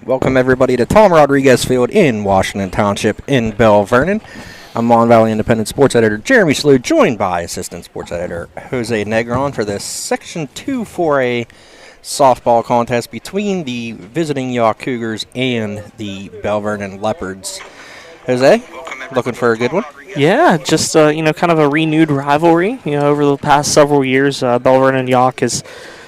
Welcome everybody to Tom Rodriguez Field in Washington Township in Bell Vernon. I'm Mon Valley Independent Sports Editor Jeremy Slew, joined by Assistant Sports Editor Jose Negron for this Section 2 4A softball contest between the visiting Yough Cougars and the Bell Vernon Leopards. Jose, looking for a good one? Yeah, just kind of a renewed rivalry. Over the past several years, Bell Vernon and Yough has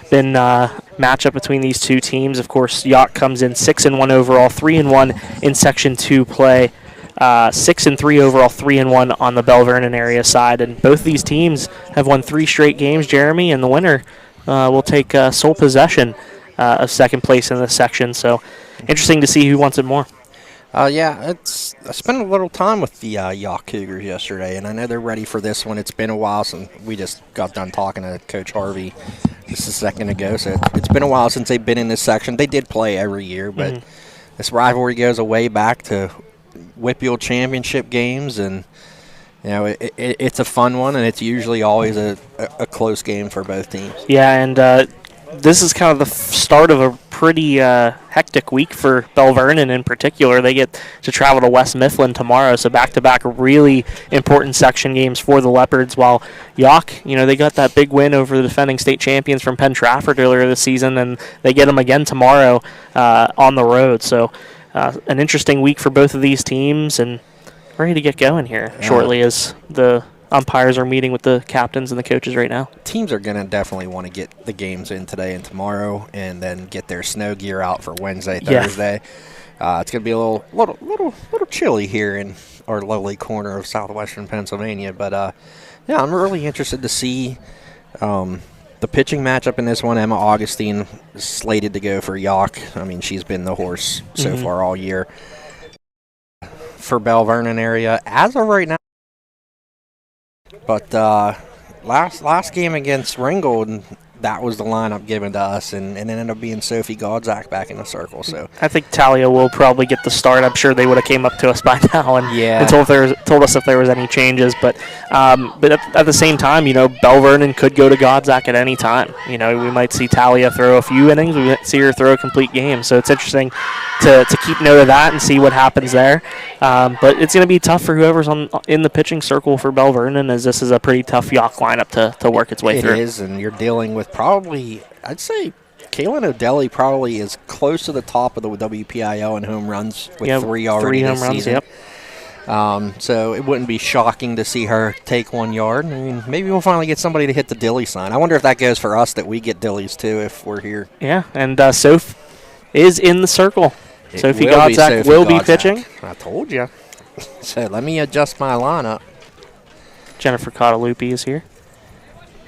been matchup between these two teams. Of course, Yough comes in 6-1 overall, 3-1 in Section 2 play, 6-3 overall, 3-1 on the Bell Vernon area side. And both of these teams have won 3 straight games, Jeremy, and the winner will take sole possession of second place in this section. So interesting to see who wants it more. I spent a little time with the Yough Cougars yesterday, and I know they're ready for this one. It's been a while since we just got done talking to Coach Harvey just a second ago, so it's been a while since they've been in this section. They did play every year, but this rivalry goes way back to Whitfield Championship games, and it's a fun one, and it's usually always a close game for both teams. Yeah, and this is kind of the start of a pretty hectic week for Bell Vernon in particular. They get to travel to West Mifflin tomorrow, so back-to-back really important section games for the Leopards, while Yough, they got that big win over the defending state champions from Penn Trafford earlier this season, and they get them again tomorrow on the road. So an interesting week for both of these teams, and ready to get going here shortly as the umpires are meeting with the captains and the coaches right now. Teams are going to definitely want to get the games in today and tomorrow, and then get their snow gear out for Wednesday, Thursday. It's going to be a little chilly here in our lovely corner of southwestern Pennsylvania, but I'm really interested to see the pitching matchup in this one. Emma Augustine slated to go for Yough. I mean, she's been the horse so far all year. For Bell Vernon area, as of right now. But last game against Ringgold, that was the lineup given to us, and it ended up being Sophie Godzak back in the circle. So I think Talia will probably get the start. I'm sure they would have came up to us by now and told us if there was any changes. But at the same time, Bell Vernon could go to Godzak at any time. We might see Talia throw a few innings. We might see her throw a complete game. So it's interesting to keep note of that and see what happens there. But it's going to be tough for whoever's in the pitching circle for Bell Vernon, as this is a pretty tough Yough lineup to work its way through. It is, and you're dealing with probably, I'd say, Kaylin O'Delly probably is close to the top of the WPIL in home runs with 3 already this home runs, season. Yep. So it wouldn't be shocking to see her take 1 yard. I mean, maybe we'll finally get somebody to hit the Dilly sign. I wonder if that goes for us, that we get Dillies too if we're here. Yeah, and Soph is in the circle. Sophie Godzak will be pitching. I told you. So let me adjust my lineup. Jennifer Cottalupi is here.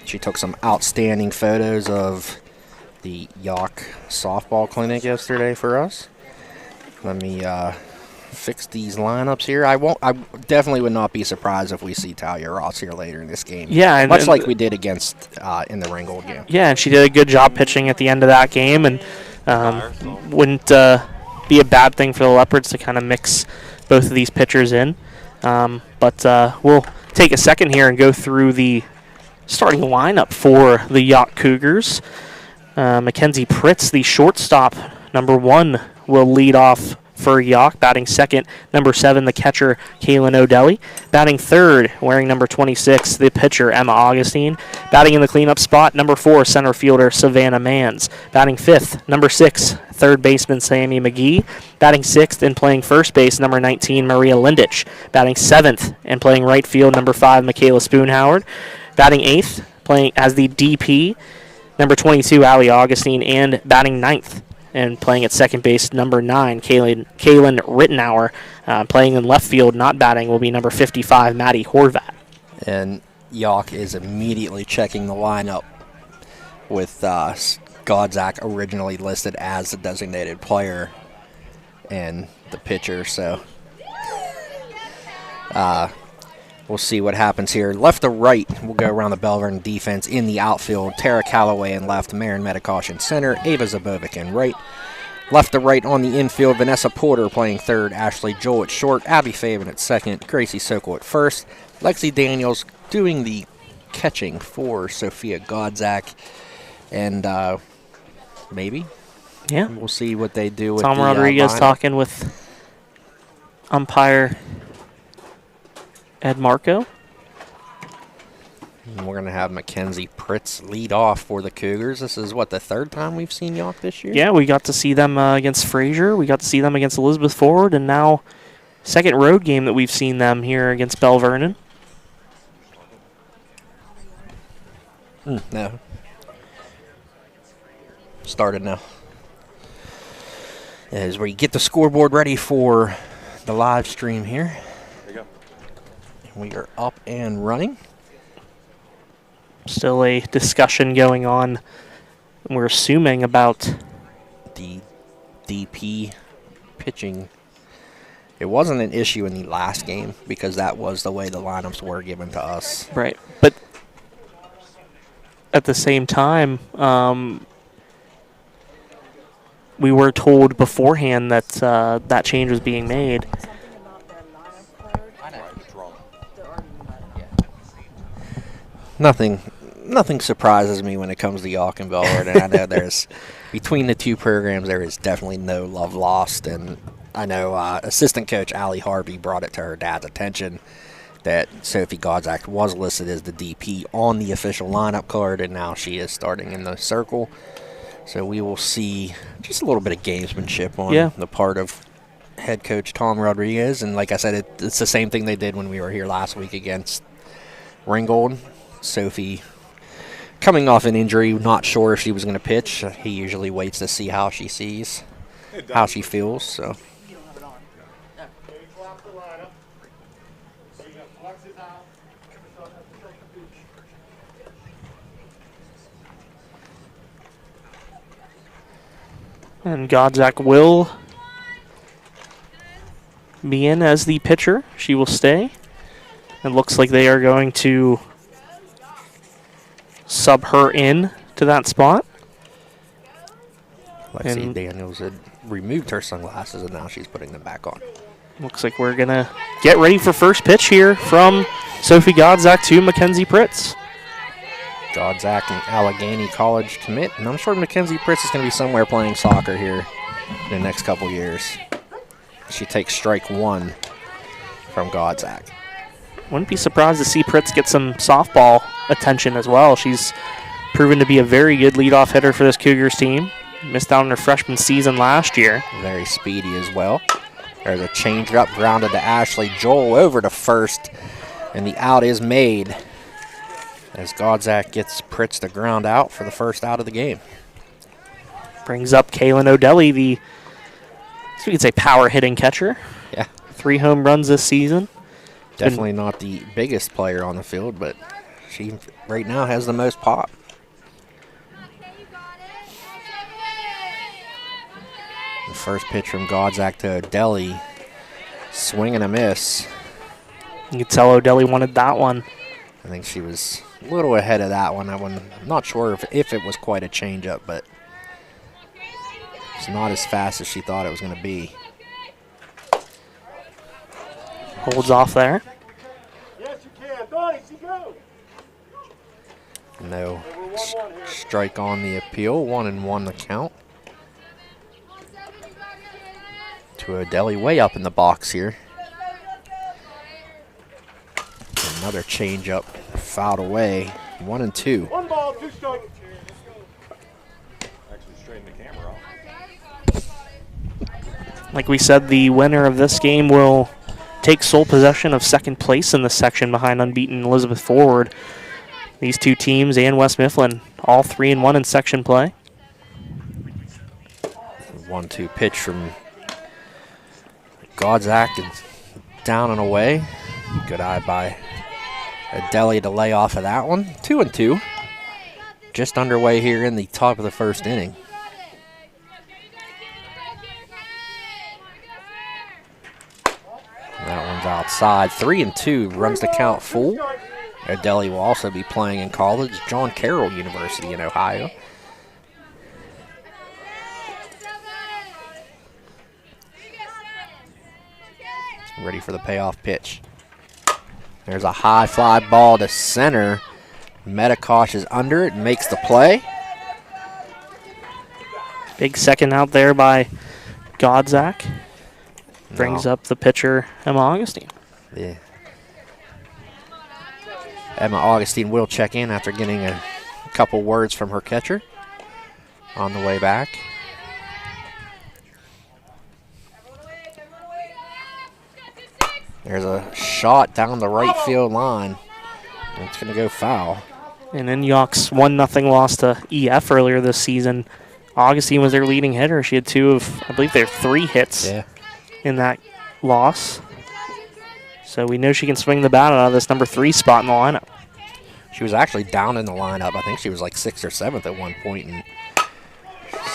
She took some outstanding photos of the Yough softball clinic yesterday for us. Let me fix these lineups here. I definitely would not be surprised if we see Talia Ross here later in this game. Yeah, much like we did against in the Ringgold game. Yeah, and she did a good job pitching at the end of that game, and wouldn't be a bad thing for the Leopards to kind of mix both of these pitchers in. But we'll take a second here and go through the starting lineup for the Yough Cougars. Mackenzie Pritz, the shortstop, number 1, will lead off for Yough. Batting second, number 7, the catcher, Kaylin O'Delly. Batting third, wearing number 26, the pitcher, Emma Augustine. Batting in the cleanup spot, number 4, center fielder, Savannah Mans. Batting fifth, number 6, third baseman, Sammy McGee. Batting sixth and playing first base, number 19, Maria Lindich. Batting seventh and playing right field, number 5, Michaela Spoonhoward. Batting eighth, playing as the DP, number 22, Allie Augustine. And batting ninth and playing at second base, number 9, Kaylin Rittenauer. Playing in left field, not batting, will be number 55, Maddie Horvat. And Yough is immediately checking the lineup with Godzak originally listed as the designated player and the pitcher. So we'll see what happens here. Left to right, we'll go around the Bell Vernon defense. In the outfield, Tara Calloway in left, Marin Medikosh in center, Ava Zabovic in right. Left to right on the infield, Vanessa Porter playing third, Ashley Joel at short, Abby Faven at second, Gracie Sokol at first, Lexi Daniels doing the catching for Sophia Godzak, and maybe Yeah. We'll see what they do with Tom the Rodriguez lineup. talking with umpire Ed Marco. And we're going to have Mackenzie Pritz lead off for the Cougars. This is, what, the third time we've seen Yough this year? Yeah, we got to see them against Fraser. We got to see them against Elizabeth Forward, and now second road game that we've seen them here against Bell Vernon. No. Started now. As we get the scoreboard ready for the live stream here. There you go. We are up and running. Still a discussion going on, we're assuming, about The DP pitching. It wasn't an issue in the last game because that was the way the lineups were given to us. right. But at the same time, we were told beforehand that that change was being made. Nothing surprises me when it comes to Yough and Bellwood, and I know there's between the two programs there is definitely no love lost, and I know assistant coach Allie Harvey brought it to her dad's attention that Sophie Godzak was listed as the DP on the official lineup card, and now she is starting in the circle. So we will see just a little bit of gamesmanship on the part of head coach Tom Rodriguez, and like I said, it's the same thing they did when we were here last week against Ringgold. Sophie coming off an injury, not sure if she was going to pitch. He usually waits to see how she feels. So. And Godzak will be in as the pitcher. She will stay. It looks like they are going to sub her in to that spot. Lexi Daniels had removed her sunglasses, and now she's putting them back on. Looks like we're going to get ready for first pitch here from Sophie Godzak to Mackenzie Pritz. Godzak and Allegheny College commit, and I'm sure Mackenzie Pritz is going to be somewhere playing soccer here in the next couple years. She takes strike one from Godzak. Wouldn't be surprised to see Pritz get some softball attention as well. She's proven to be a very good leadoff hitter for this Cougars team. Missed out on her freshman season last year. Very speedy as well. There's a changeup grounded to Ashley Joel over to first, and the out is made as Godzak gets Pritz to ground out for the first out of the game. Brings up Kaylin O'Delly, the, so we could say, power hitting catcher. Yeah. 3 home runs this season. Definitely not the biggest player on the field, but she right now has the most pop. The first pitch from Godzak to O'Delly. Swing and a miss. You could tell O'Delly wanted that one. I think she was a little ahead of that one. I'm not sure if it was quite a changeup, but it's not as fast as she thought it was going to be. Holds off there. Yes, you can. Donnie, go. No strike on the appeal. 1-1 the count. To O'Delly way up in the box here. Another changeup fouled away. 1-2. 1 ball, 2 strikes. Actually straighten the camera off. Like we said, the winner of this game will take sole possession of second place in the section behind unbeaten Elizabeth Forward. These two teams and West Mifflin, all 3-1 in section play. 1-2 pitch from Godzak, is down and away. Good eye by O'Delly to lay off of that one. 2-2. Just underway here in the top of the first inning. That one's outside. 3-2 runs the count full. O'Delly will also be playing in college, John Carroll University in Ohio. Ready for the payoff pitch. There's a high fly ball to center. Metakosh is under it and makes the play. Big second out there by Godzak. Brings No. up the pitcher, Emma Augustine. Yeah. Emma Augustine will check in after getting a couple words from her catcher on the way back. There's a shot down the right field line. It's going to go foul. And in Yough's 1-0 loss to EF earlier this season, Augustine was their leading hitter. She had 2 of, I believe, their 3 hits in that loss. So we know she can swing the bat out of this number 3 spot in the lineup. She was actually down in the lineup. I think she was like 6th or 7th at one point, and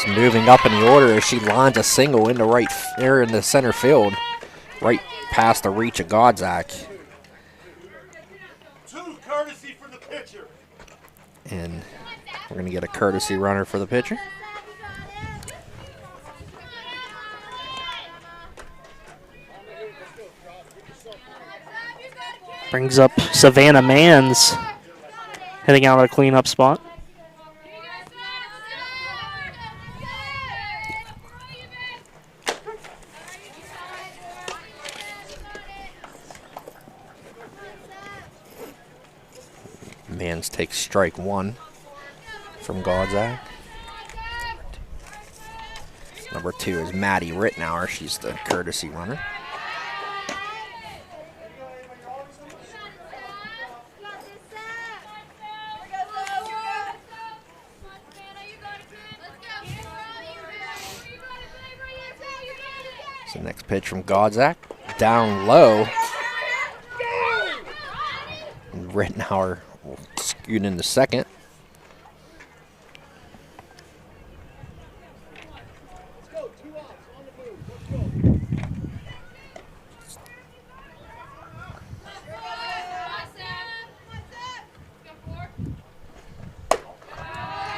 she's moving up in the order as she lines a single into in the center field, right past the reach of Godzak. 2 courtesy for the pitcher. And we're going to get a courtesy runner for the pitcher. Brings up Savannah Mans, heading out of a cleanup spot. Mans takes strike 1 from Godzak. Number 2 is Maddie Rittenauer. She's the courtesy runner. So next pitch from Godzak, down low. And Rittenauer will scoot into second.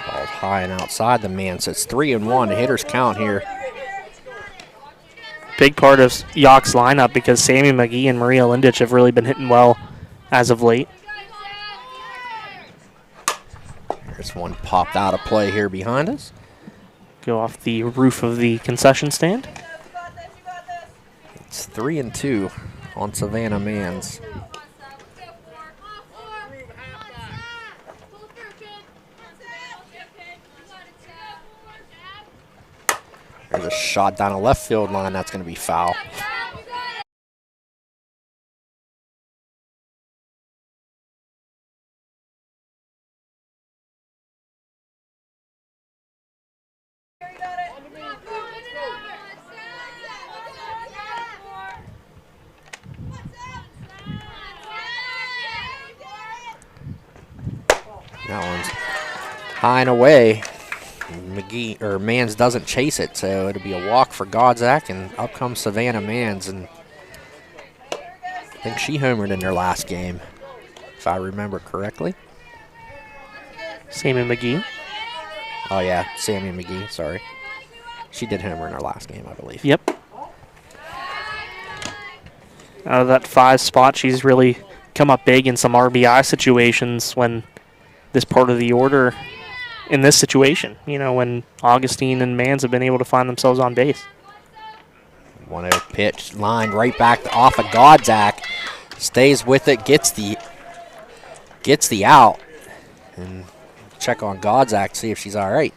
Ball's high and outside the man, so it's 3-1. The hitters count here. Big part of Yough's lineup because Sammy McGee and Maria Lindich have really been hitting well as of late. There's one popped out of play here behind us. Go off the roof of the concession stand. It's 3-2 on Savannah Mans. There's a shot down a left field line. That's going to be foul. That one's high and away. Mans doesn't chase it, so it'll be a walk for Godzak, and up comes Savannah Mans, and I think she homered in their last game, if I remember correctly. Sammy McGee. Oh yeah, Sammy McGee, sorry. She did homer in her last game, I believe. Yep. Out of that 5 spot, she's really come up big in some RBI situations when this part of the order in this situation, you know, when Augustine and Mans have been able to find themselves on base. 1-0 pitch, lined right back off of Godzak. Stays with it, gets the out. And check on Godzak, see if she's all right.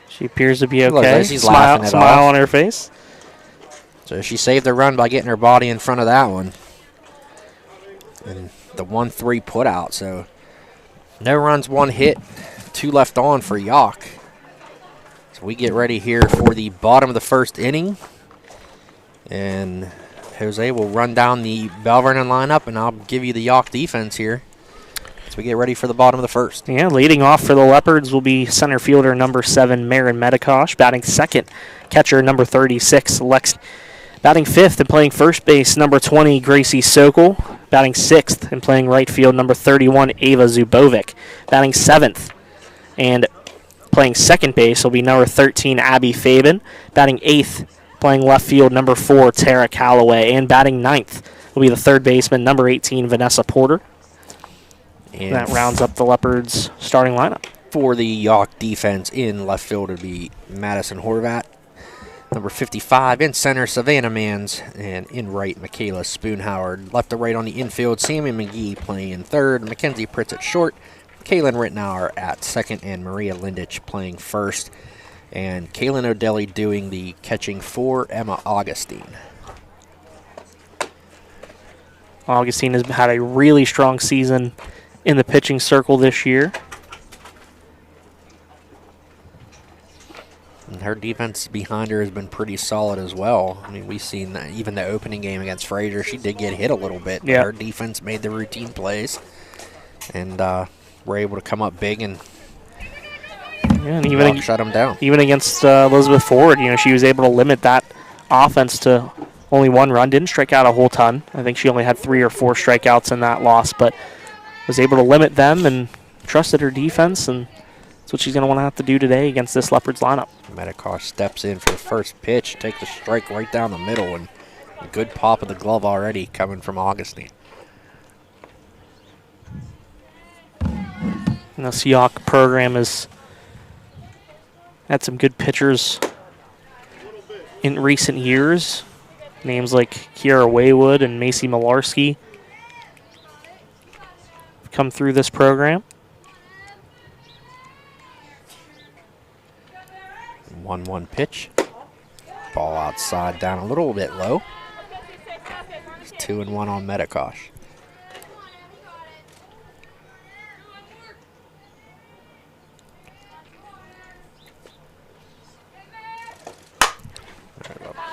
She appears to be okay. Looks like she's laughing it smile off. on her face. So she saved the run by getting her body in front of that one. And the 1-3 put out, so no runs, 1 hit, 2 left on for Yough. So we get ready here for the bottom of the first inning. And Jose will run down the Bell Vernon lineup, and I'll give you the Yough defense here as we get ready for the bottom of the first. Yeah, leading off for the Leopards will be center fielder number 7, Marin Medikosh. Batting second, catcher number 36, Lex. Batting fifth and playing first base, number 20, Gracie Sokol. Batting sixth and playing right field, number 31, Ava Zubovic. Batting seventh and playing second base will be number 13, Abby Fabian. Batting eighth, playing left field, number 4, Tara Calloway. And batting ninth will be the third baseman, number 18, Vanessa Porter. And that rounds up the Leopards' starting lineup. For the Yough defense in left field would be Madison Horvat. Number 55 in center, Savannah Mans. And in right, Michaela Spoonhoward. Left to right on the infield, Sammy McGee playing in third. Mackenzie Pritz at short. Kaylin Rittenauer at second. And Maria Lindich playing first. And Kaylin O'Delly doing the catching for Emma Augustine. Augustine has had a really strong season in the pitching circle this year. And her defense behind her has been pretty solid as well. I mean, we've seen that even the opening game against Fraser, she did get hit a little bit. Yeah. Her defense made the routine plays, and were able to come up big and, even shut them down. Even against Elizabeth Ford, she was able to limit that offense to only 1 run. Didn't strike out a whole ton. I think she only had 3 or 4 strikeouts in that loss, but was able to limit them and trusted her defense, and that's what she's going to want to have to do today against this Leopards lineup. Metikosh steps in for the first pitch, takes a strike right down the middle, and a good pop of the glove already coming from Augustine. And the Yough program has had some good pitchers in recent years. Names like Kiara Waywood and Macy Malarski come through this program. 1-1 pitch. Ball outside, down a little bit low. It's 2-1 on Metikosh.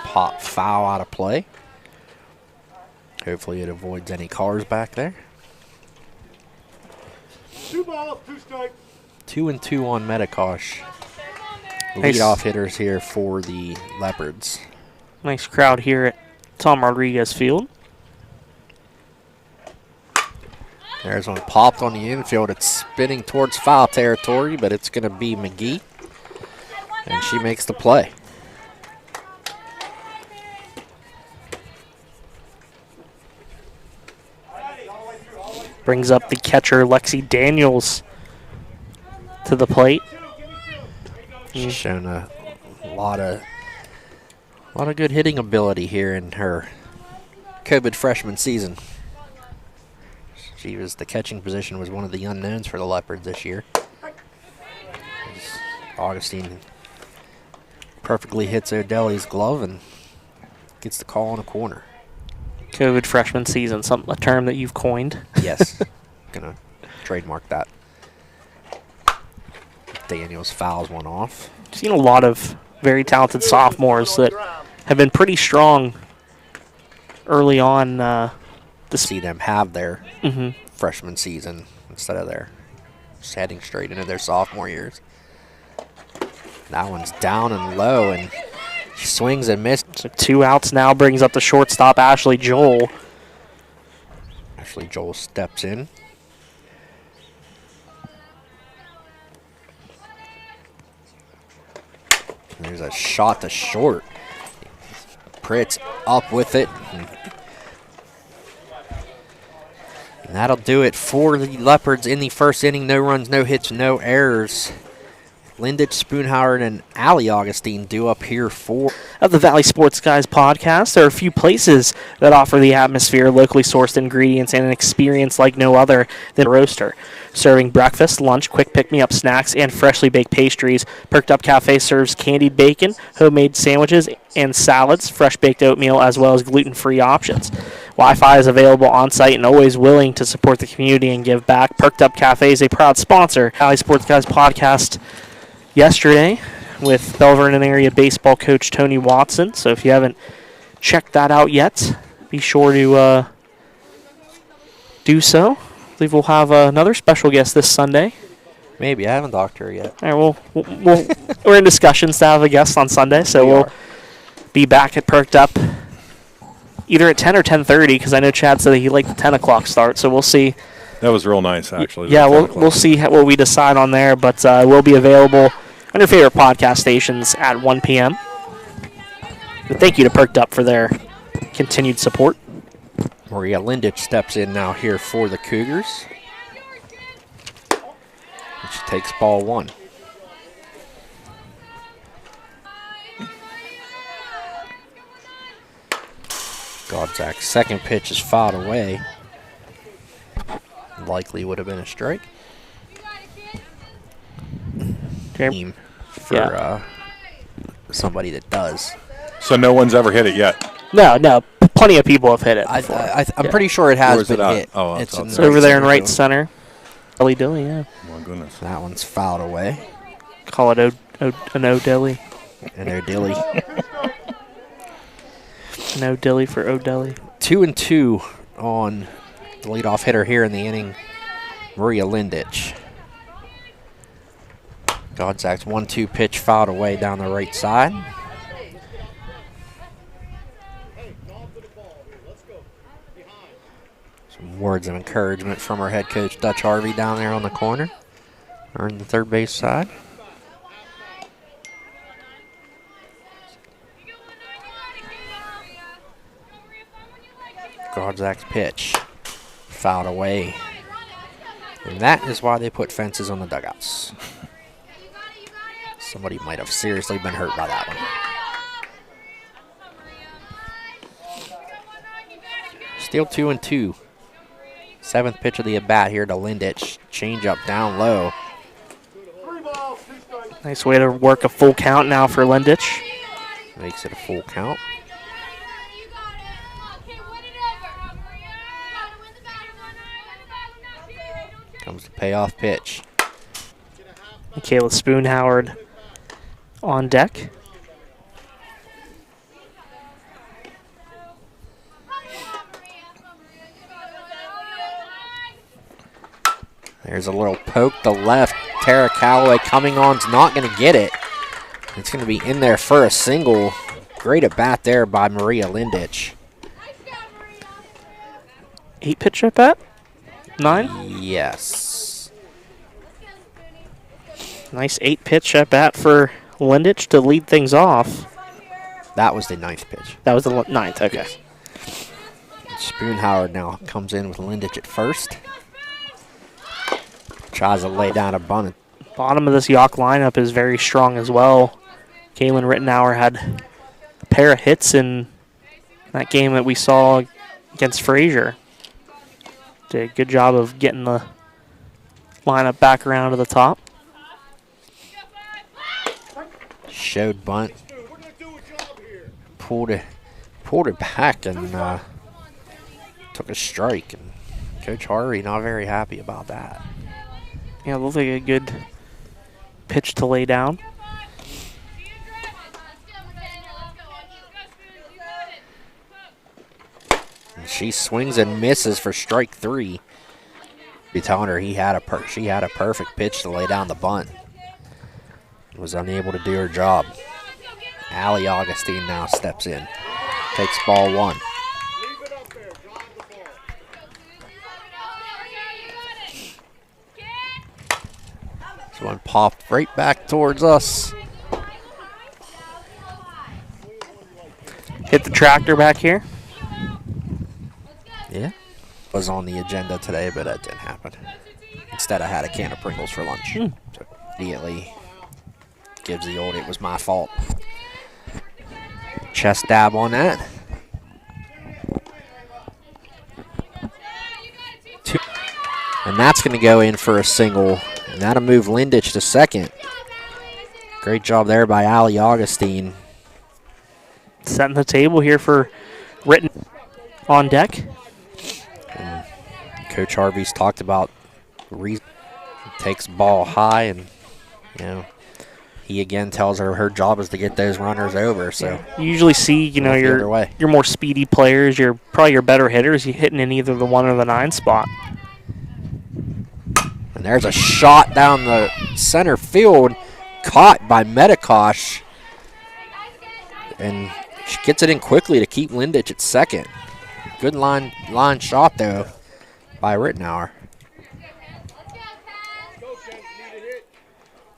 Pop foul out of play. Hopefully it avoids any cars back there. 2 balls, 2 strikes. 2-2 on Metikosh. Nice. Leadoff hitters here for the Leopards. Nice crowd here at Tom Rodriguez Field. There's one popped on the infield. It's spinning towards foul territory, but it's going to be McGee. And she makes the play. Brings up the catcher, Lexi Daniels, to the plate. She's shown a lot of good hitting ability here in her COVID freshman season. The catching position was one of the unknowns for the Leopards this year. Augustine perfectly hits O'Delly's glove and gets the call on a corner. COVID freshman season, a term that you've coined. Yes, gonna trademark that. Daniels fouls one off. Seen a lot of very talented sophomores that have been pretty strong early on. To see them have their freshman season instead of their just heading straight into their sophomore years. That one's down and low, and she swings and misses. So 2 outs now, brings up the shortstop, Ashley Joel. Ashley Joel steps in. And there's a shot to short. Pritz up with it. And that'll do it for the Leopards in the first inning. No runs, no hits, no errors. Lindich, Spoonhoward, and Allie Augustine due up here for Of the Valley Sports Guys podcast, there are a few places that offer the atmosphere, locally sourced ingredients, and an experience like no other than Roaster. Serving breakfast, lunch, quick pick-me-up snacks, and freshly baked pastries, Perked Up Cafe serves candied bacon, homemade sandwiches, and salads, fresh baked oatmeal, as well as gluten-free options. Wi-Fi is available on-site and always willing to support the community and give back. Perked Up Cafe is a proud sponsor. Valley Sports Guys podcast yesterday with Bell Vernon area baseball coach Tony Watson. So if you haven't checked that out yet, be sure to do so. I believe we'll have another special guest this Sunday. Maybe. I haven't talked to her yet. All right, we're in discussions to have a guest on Sunday, so we'll be back at Perked Up either at 10 or 10:30, because I know Chad said that he liked the 10 o'clock start, so we'll see. That was real nice, actually. Yeah, we'll see what we decide on there, but we'll be available on your favorite podcast stations at 1 p.m. But thank you to Perked Up for their continued support. Maria Lindich steps in now here for the Cougars. She takes ball 1. Godzak's second pitch is fouled away. Likely would have been a strike. Team for somebody that does. So no one's ever hit it yet? No. Plenty of people have hit it. I'm pretty sure it has been hit. Oh, it's over there in right center. Dilly, yeah. Oh, my goodness. That one's fouled away. Call it an O'Dilly. And O'Dilly. An O'Dilly for O'Dilly. 2-2 on the leadoff hitter here in the inning, Maria Lindich. Godzak's 1-2 pitch fouled away down the right side. Some words of encouragement from our head coach, Dutch Harvey, down there on the corner, or in the third base side. Godzak's pitch fouled away. And that is why they put fences on the dugouts. Somebody might have seriously been hurt by that one. Still 2-2. 7th pitch of the at-bat here to Lindich. Change up down low. Nice way to work a full count now for Lindich. Makes it a full count. Comes the payoff pitch. Michaela Spoonhoward on deck. There's a little poke to left. Tara Calloway coming on's not going to get it. It's going to be in there for a single. Great at bat there by Maria Lindich. 8 pitch at bat? 9? Yes. Nice 8 pitch at bat for Lindich to lead things off. That was the 9th pitch. That was the 9th, okay. Spoonhoward now comes in with Lindich at first. Tries to lay down a bunt. Bottom of this Yough lineup is very strong as well. Kaylin Rittenauer had a pair of hits in that game that we saw against Frazier. Did a good job of getting the lineup back around to the top. Showed bunt. Pulled it back and took a strike. And Coach Harvey not very happy about that. Yeah, it looked like a good pitch to lay down. And she swings and misses for strike 3. Be telling her she had a perfect pitch to lay down the bunt. Was unable to do her job. Allie Augustine now steps in. Takes ball 1. This one popped right back towards us. Hit the tractor back here. Yeah. Was on the agenda today, but that didn't happen. Instead, I had a can of Pringles for lunch. So immediately gives the old, it was my fault. Chest dab on that. 2. And that's going to go in for a single. And that'll move Lindich to second. Great job there by Allie Augustine. Setting the table here for Ritten on deck. And Coach Harvey's talked about takes ball high, and he again tells her job is to get those runners over. So you usually see, your more speedy players, probably your better hitters, you hitting in either the 1 or the 9 spot. And there's a shot down the center field, caught by Medikosh. And she gets it in quickly to keep Lindich at second. Good line shot, though, by Rittenauer.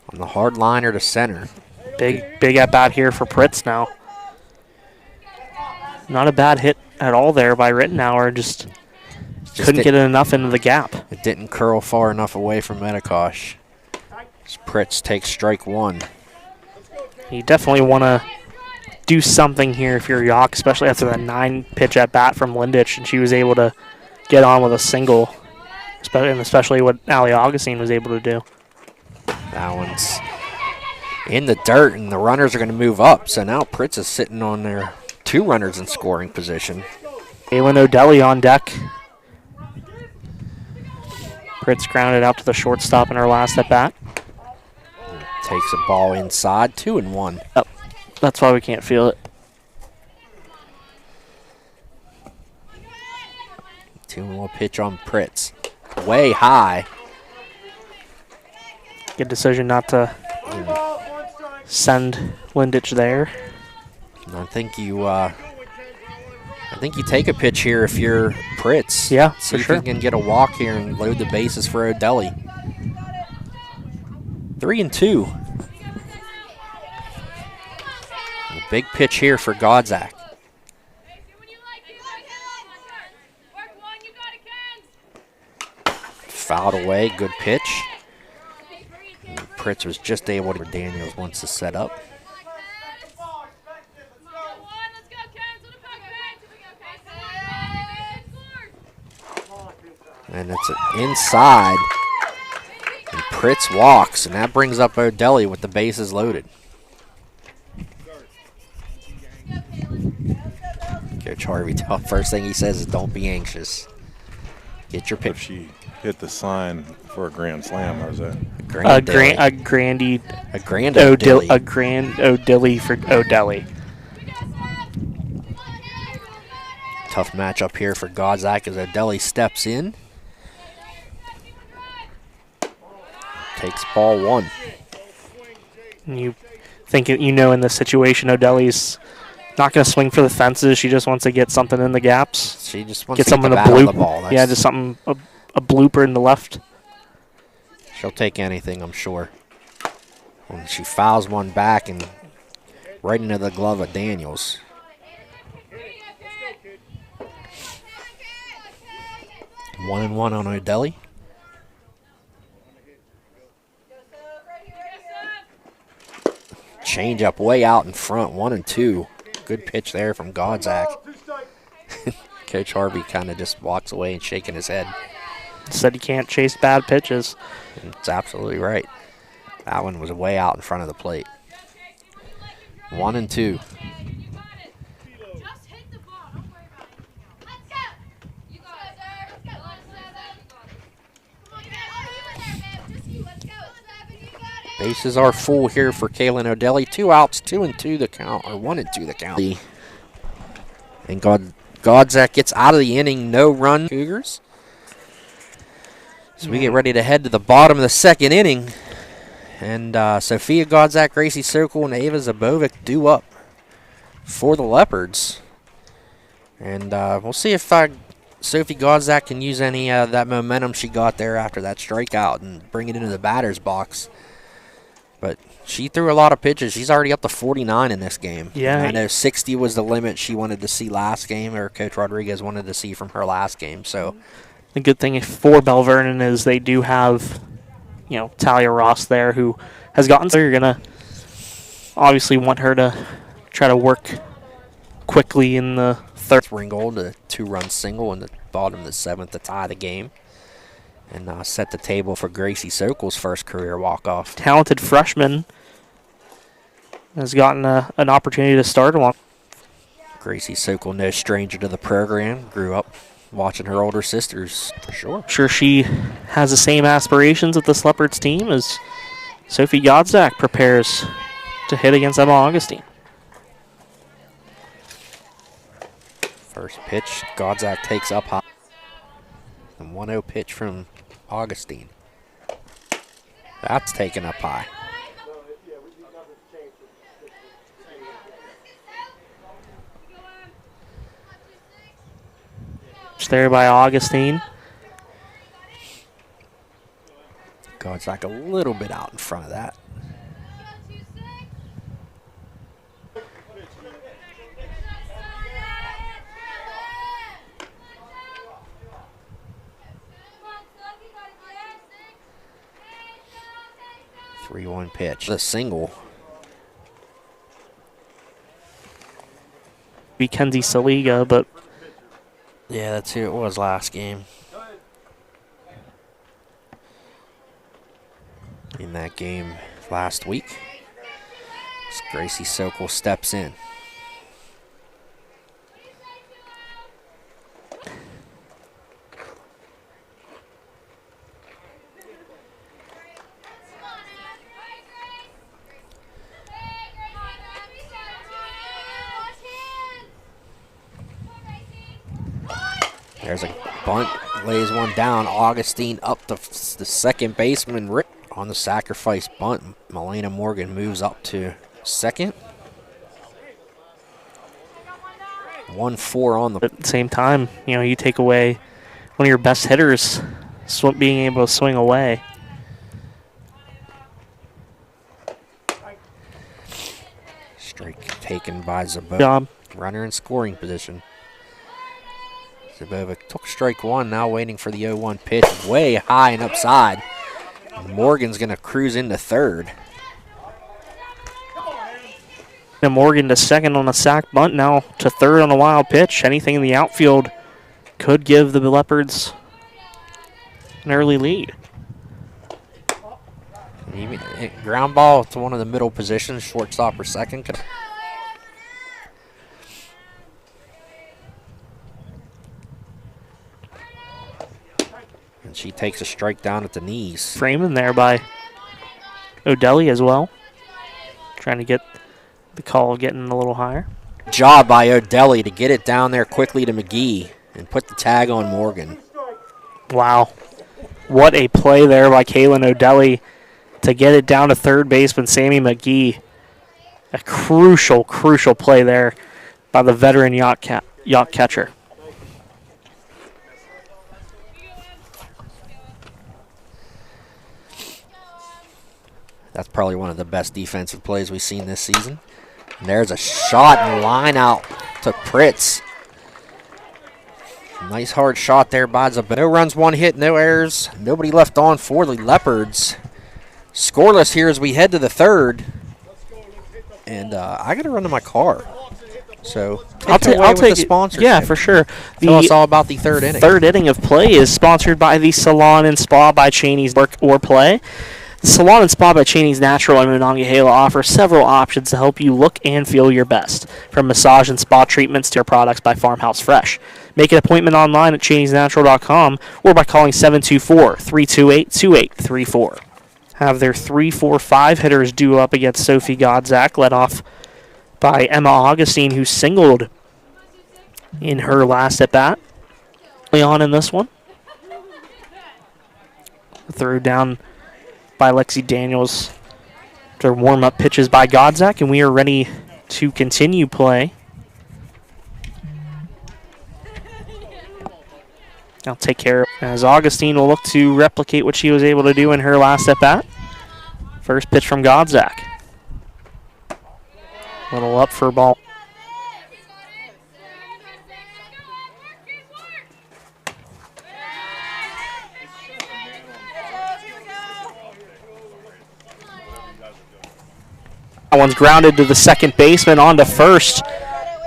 On the hard liner to center. Big at bat here for Pritz now. Not a bad hit at all there by Rittenauer. Just couldn't get it enough into the gap. It didn't curl far enough away from Medikosh. Pritz takes strike one. You definitely want to do something here if you're Yough, especially after the 9-pitch at bat from Lindich, and she was able to get on with a single, and especially what Allie Augustine was able to do. That one's in the dirt, and the runners are going to move up. So now Pritz is sitting on their 2 runners in scoring position. Kaylin O'Delly on deck. Pritz grounded out to the shortstop in her last at bat. Takes a ball inside, 2-1. Oh, that's why we can't feel it. 2-1 pitch on Pritz. Way high. Good decision not to send Lindich there. I think you take a pitch here if you're Pritz. Yeah, see for if sure. you can get a walk here and load the bases for O'Delly. 3-2. A big pitch here for Godzak. Fouled away, good pitch. And Pritz was just able to. Daniels wants to set up. And it's inside. And Pritz walks, and that brings up O'Delly with the bases loaded. Coach Harvey, first thing he says is don't be anxious. Get your If pitch. she hit the sign for a grand slam, how's that? A Grand O'Delly for O'Delly. Tough matchup here for Godzak as O'Delly steps in. Takes ball 1. And you think in this situation O'Delly's not going to swing for the fences. She just wants to get something in the gaps. She just wants Get to something get to the bat on the bloop. ball. Yeah, just something a blooper in the left. She'll take anything, I'm sure. When she fouls one back and right into the glove of Daniels. 1-1 on O'Delly. Change up way out in front, 1-2. Good pitch there from Godzak. Coach Harvey kind of just walks away and shaking his head. Said you can't chase bad pitches. And it's absolutely right. That one was way out in front of the plate. 1-2. Bases are full here for Kaylin O'Delly. 2 outs, 2-2 the count, or 1-2 the count. And Godzak gets out of the inning, no run Cougars. So we get ready to head to the bottom of the 2nd inning. And Sophia Godzak, Gracie Sokol, and Ava Zabovic due up for the Leopards. And we'll see if Sophie Godzak can use any of that momentum she got there after that strikeout and bring it into the batter's box. But she threw a lot of pitches. She's already up to 49 in this game. Yeah. And I know 60 was the limit she wanted to see last game, or Coach Rodriguez wanted to see from her last game. So The good thing for Bell Vernon is they do have, Talia Ross there who has gotten. So you're gonna obviously want her to try to work quickly in the 3rd. Ringgold, a 2-run single in the bottom of the 7th to tie the game. And set the table for Gracie Sokol's first career walk-off. Talented freshman has gotten an opportunity to start one. Gracie Sokol, no stranger to the program, grew up watching her older sisters, for sure. I'm sure she has the same aspirations with this Leopards team as Sophie Godzak prepares to hit against Emma Augustine. First pitch, Godzak takes up high. The 1-0 pitch from Augustine. That's taken up high. It's there by Augustine. Godzak a little bit out in front of that. 3-1 pitch. The single. Be Kenzie Saliga, but Yeah, that's who it was last game. In that game last week, Gracie Sokol steps in. There's a bunt, lays one down. Augustine up the second baseman. Rick on the sacrifice bunt. Melena Morgan moves up to second. 1-4 on the. at the same time, you take away one of your best hitters, being able to swing away. Strike taken by Zabova. Job. Runner in scoring position. Zabova took strike one, now waiting for the 0-1 pitch. Way high and upside. Morgan's going to cruise into third. And Morgan to second on a sac bunt, now to third on a wild pitch. Anything in the outfield could give the Leopards an early lead. Even ground ball to one of the middle positions, shortstop or second. And she takes a strike down at the knees. Frame in there by O'Delly as well. Trying to get the call getting a little higher. Job by O'Delly to get it down there quickly to McGee and put the tag on Morgan. Wow. What a play there by Kaylin O'Delly to get it down to third baseman Sammy McGee. A crucial play there by the veteran yacht catcher. That's probably one of the best defensive plays we've seen this season. And there's a shot and line out to Pritz. Nice hard shot there by Zabova. No runs, one hit, no errors. Nobody left on for the Leopards. Scoreless here as we head to the third. And I got to run to my car. So I'll take the sponsorship. Yeah, for sure. Tell us all about the third inning. Third inning of play is sponsored by the Salon and Spa by Cheney's Work or Play. The Salon and Spa by Cheney's Natural in Monongahela offers several options to help you look and feel your best, from massage and spa treatments to your products by Farmhouse Fresh. Make an appointment online at cheneysnatural.com or by calling 724-328-2834. Have their 3-4-5 hitters due up against Sophie Godzak, led off by Emma Augustine, who singled in her last at-bat. Early on in this one. Throw down by Lexi Daniels. Their warm-up pitches by Godzak, and we are ready to continue play. I'll take care of as Augustine will look to replicate what she was able to do in her last at-bat. First pitch from Godzak. Little up for ball. That one's grounded to the second baseman, on to first.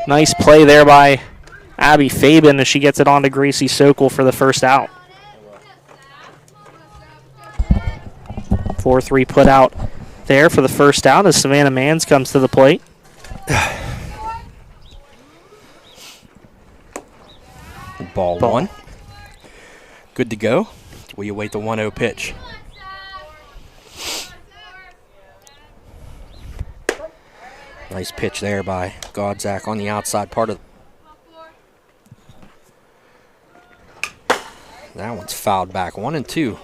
Nice play there by Abby Fabian as she gets it on to Gracie Sokol for the first out. 4-3 put out there for the first out as Savannah Mans comes to the plate. Ball one. Good to go. We await the 1-0 pitch. Nice pitch there by Godzak on the outside part of. That one's fouled back. 1-2.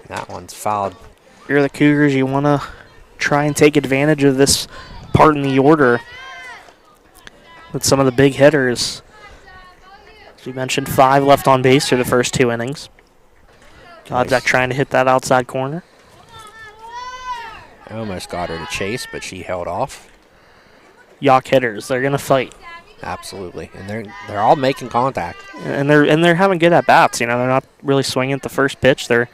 That one's fouled. If you're the Cougars, you want to try and take advantage of this part in the order with some of the big hitters. As we mentioned, 5 left on base through the first 2 innings. Godzak trying to hit that outside corner. I almost got her to chase, but she held off. Yough hitters, they're going to fight. Absolutely, and they're all making contact. And they're having good at bats. You know, they're not really swinging at the first pitch. They're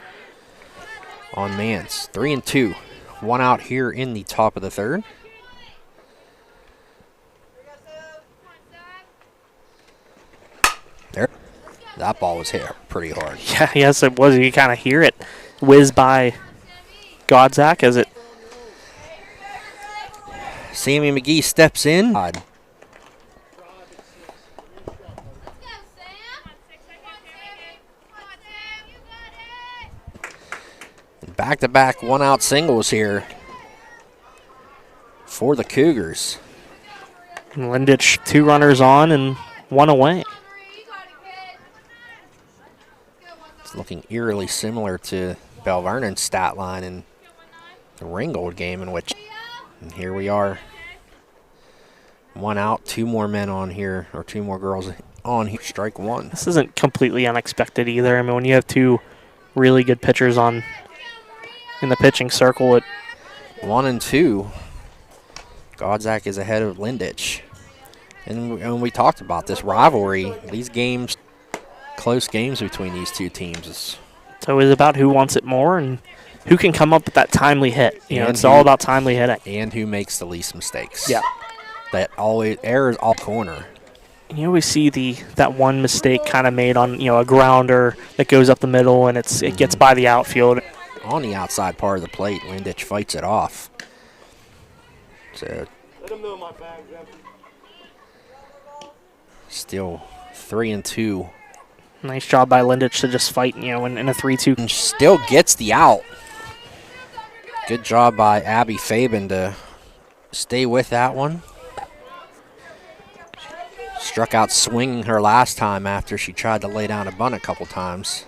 On Mans, 3-2, 1 out here in the top of the third. There, that ball was hit pretty hard. yeah, yes, it was. You kind of hear it whiz by Godzak as it. Sammy McGee steps in. Back-to-back one-out singles here for the Cougars. And Lindich 2 runners on and 1 away. It's looking eerily similar to Bell Vernon's stat line in the Ringgold game, in which, and here we are, 1 out, 2 more men on here, or 2 more girls on here. Strike 1. This isn't completely unexpected either. I mean, when you have 2 really good pitchers on in the pitching circle, 1-2. Godzak is ahead of Lindich. And we talked about this rivalry, these games, close games between these 2 teams. It's always about who wants it more and who can come up with that timely hit. You know, it's all about timely hitting. And who makes the least mistakes. Yeah. That always errors all corner. You always see that one mistake kind of made on, you know, a grounder that goes up the middle and it gets by the outfield. On the outside part of the plate, Lindich fights it off. So Let them know my bag's empty. still 3-2. Nice job by Lindich to just fight, you know, in a 3-2. And still gets the out. Good job by Abby Fabian to stay with that one. Struck out swinging her last time after she tried to lay down a bunt a couple times.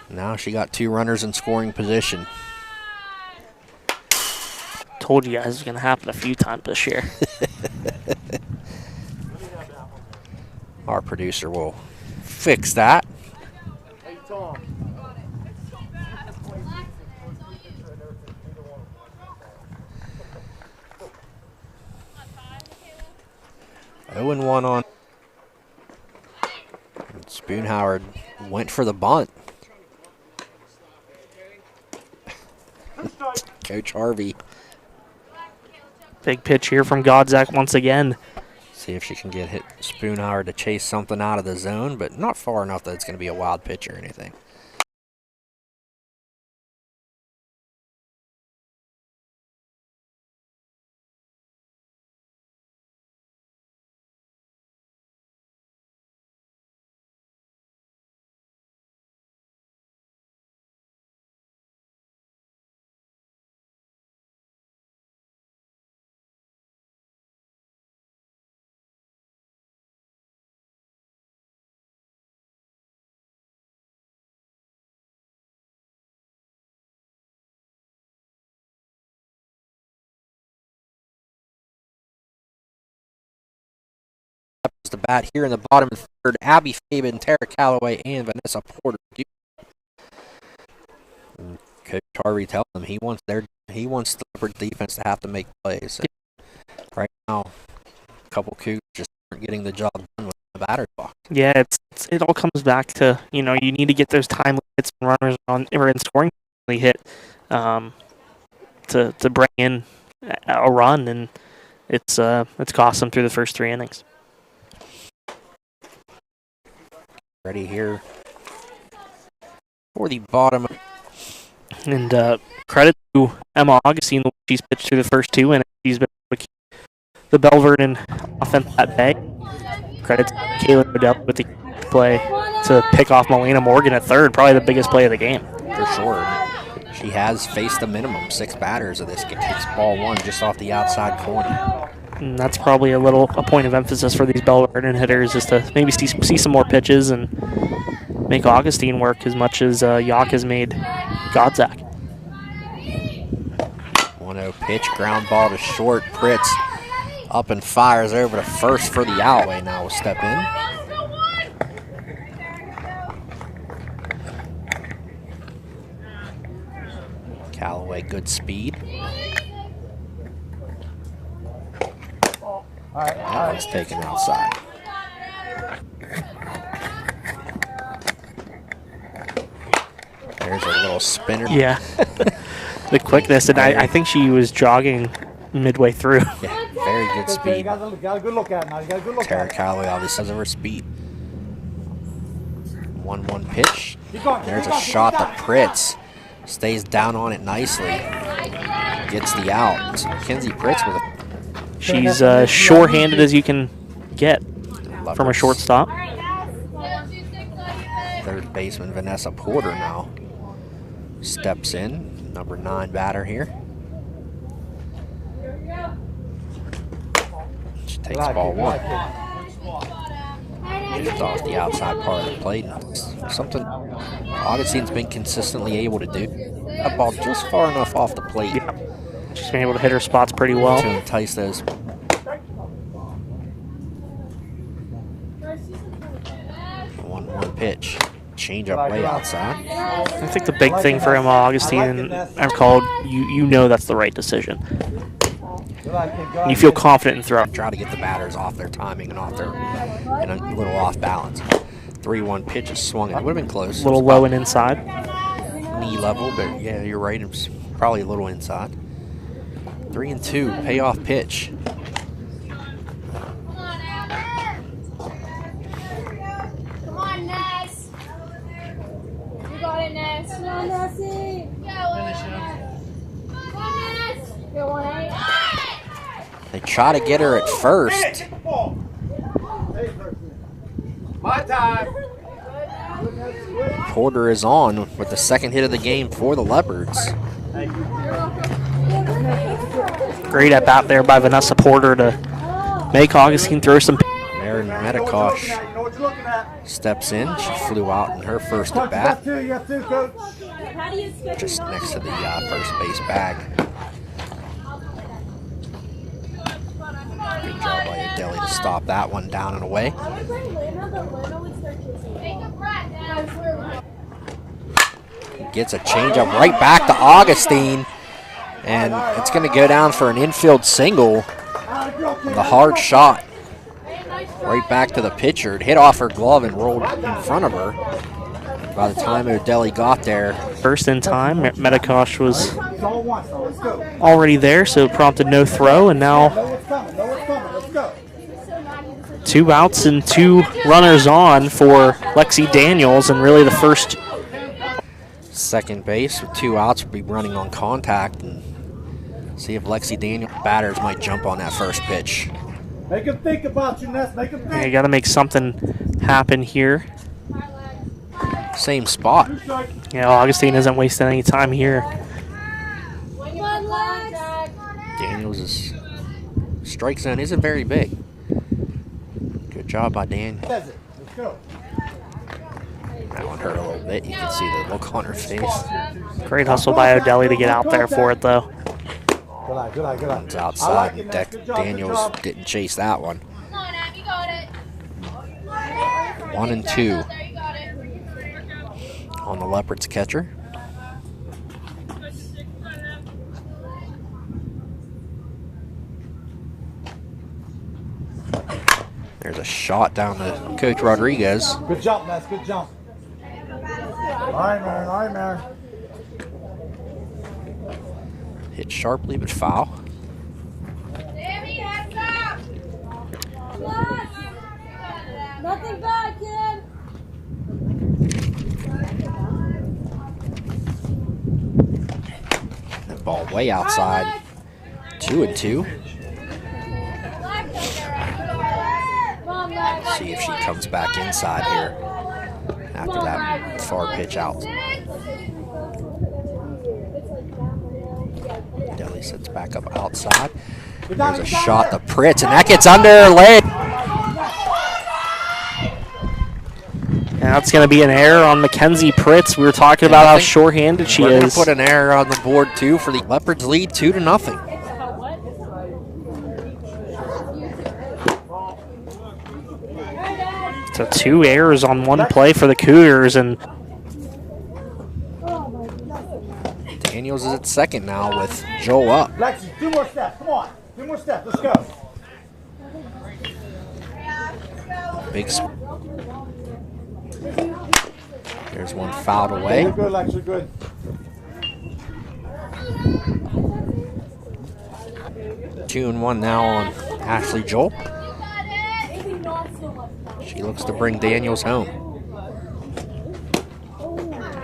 Now she got 2 runners in scoring position. Told you guys it was going to happen a few times this year. Our producer will fix that. Hey, Tom. 0-1 on. Spoonhauer went for the bunt. Coach Harvey. Big pitch here from Godzak once again. See if she can get Spoonhauer to chase something out of the zone, but not far enough that it's going to be a wild pitch or anything. The bat here in the bottom of the third. Abby Fabian, Tara Calloway, and Vanessa Porter. And Coach Harvey tells them he wants the Leopard defense to have to make plays. And right now, a couple Cougars just aren't getting the job done with the batter's box. Yeah, it all comes back to, you know, you need to get those timely hits and runners on or in scoring hit to bring in a run, and it's cost them through the first 3 innings. Ready here for the bottom. And credit to Emma Augustine, she's pitched through the first 2 innings. She's been able to keep the Bell Vernon offense at bay. Credit to Kaylin Odell with the play to pick off Melina Morgan at third, probably the biggest play of the game. For sure. She has faced a minimum 6 batters of this game. Takes ball 1 just off the outside corner. And that's probably a point of emphasis for these Bell Vernon hitters, is to maybe see some more pitches and make Augustine work as much as Yough has made Godzak. 1-0 pitch, ground ball to short. Pritz up and fires over to first for the out. Now will step in. Calloway, good speed. That one's taken outside. There's a little spinner. Yeah. The quickness, and I think she was jogging midway through. Yeah, very good speed. Got a good look at it now. You got a good look Tara at it. Calloway obviously has her speed. 1-1 pitch. Keep going. There's a shot to Pritz. Stays down on it nicely. Gets the out. So Mackenzie Pritz with a She's sure-handed as you can get from a shortstop. Third baseman Vanessa Porter now steps in. Number 9 batter here. She takes ball 1. It's off the outside part of the plate. Something Augustine's been consistently able to do. That ball just far enough off the plate. Yeah. She's been able to hit her spots pretty well. To entice those. 1-1 pitch. Change up way outside. I think the big thing for Emma Augustine, and I've called, you know that's the right decision. You feel confident in throwing. Try to get the batters off their timing and off their and a little off balance. 3-1 pitch is swung. It would have been close. A little low and inside. Knee level, but yeah, you're right. It was probably a little inside. 3-2 payoff pitch. Come on, Ness. You got it, Ness. Come on, Nessie. Go, Come on, Ness. Go on, They try to get her at first. My time. Porter is on with the second hit of the game for the Leopards. Great at bat there by Vanessa Porter to make Augustine throw some. Aaron Medikosh steps in. She flew out in her first at bat, You got two, coach. just next to the first base bag. Good job by Adeli to stop that one down and away. Gets a changeup right back to Augustine, and it's going to go down for an infield single. The hard shot right back to the pitcher. It hit off her glove and rolled in front of her. By the time Adeli got there, First in time, Medikosh was It's all once, though. Let's go. already there, so prompted no throw, and now Know what's coming. Know what's coming. Let's go. 2 outs and 2 runners on for Lexi Daniels, and really the first. second base with 2 outs, will be running on contact and see if Lexi Daniel batters might jump on that first pitch. Make him think about you, Ness. Make him You think. got to make something happen here. Same spot. Augustine isn't wasting any time here. Daniels' strike zone isn't very big. Good job by Dan. Says it. Let's go. That one hurt a little bit. You can see the look on her face. Great hustle by Adeli to get out there for it, though. Good eye, good eye, good eye. It's I outside, like and it, Ness. Good job, Daniels good job. didn't chase that one. Come on, Ab, you got it. 1-2 There, you got it. on the Leopards catcher. There's a shot down to Coach Rodriguez. Good jump, Ness. Good jump. All right, man. All right, man. Hit sharply but foul. Sammy, heads up. Nothing bad, kid. That ball way outside. 2-2. See if she comes back inside here after that far pitch out. Deli sits back up outside. There's a shot to Pritz, and that gets under her leg. And that's going to be an error on Mackenzie Pritz. We were talking about how shorthanded she We're going to is. put an error on the board too for the Leopards lead 2-0. So 2 errors on 1 play for the Cougars, and Daniels is at second now with Joel up. Lexi, 2 more steps. Come on. 2 more steps. Let's go. Big. There's one fouled away. You're good, Lex. You're good. Two and one now on Ashley Joel. She looks to bring Daniels home.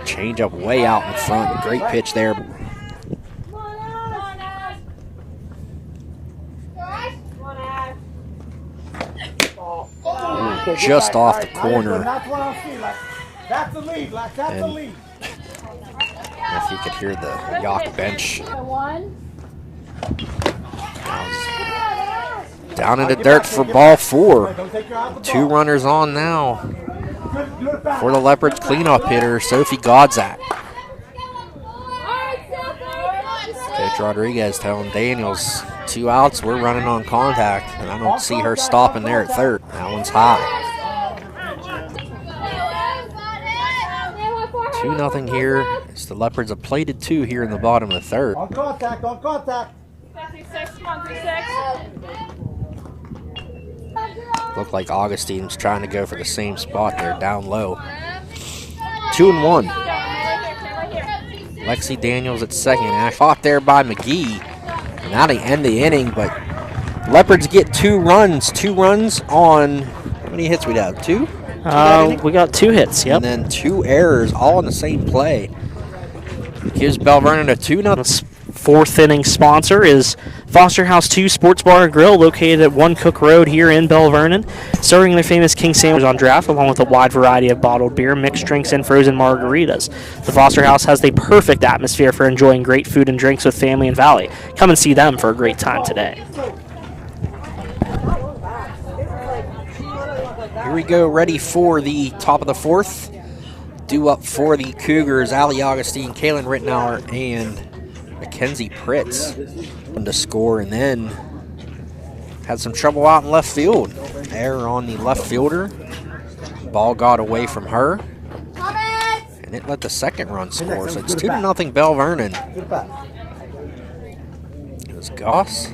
Change up way out in front. Great pitch there. Ooh, just off the corner. That's what I see, Lex. That's the lead, Lex. That's the lead. If you could hear the Yough bench. Down in the dirt for ball 4. 2 runners on now for the Leopards cleanup hitter, Sophie Godzak. Coach Rodriguez telling Daniels, 2 outs, we're running on contact, and I don't see her stopping there at third. That one's high. 2-0 here. It's the Leopards have plated 2 here in the bottom of the third. On contact, on contact. Look like Augustine's trying to go for the same spot there, down low. 2 and 1. Lexi Daniels at second. Ash fought there by McGee. And now they end the inning, but Leopards get 2 runs. 2 runs on, how many hits we have? 2? We got 2 hits, yep. And then 2 errors, all in the same play. Gives Bell Vernon a 2-0. 4th inning sponsor is Foster House 2 Sports Bar and Grill, located at 1 Cook Road here in Bell Vernon, serving their famous King sandwiches on draft, along with a wide variety of bottled beer, mixed drinks, and frozen margaritas. The Foster House has the perfect atmosphere for enjoying great food and drinks with family and Valley. Come and see them for a great time today. Here we go, ready for the top of the 4th. Due up for the Cougars, Allie Augustine, Kaylin Rittenauer, and Mackenzie Pritz to score, and then had some trouble out in left field. Error on the left fielder. Ball got away from her, and it let the second run score. So it's 2-0 Bell Vernon. It was Goss.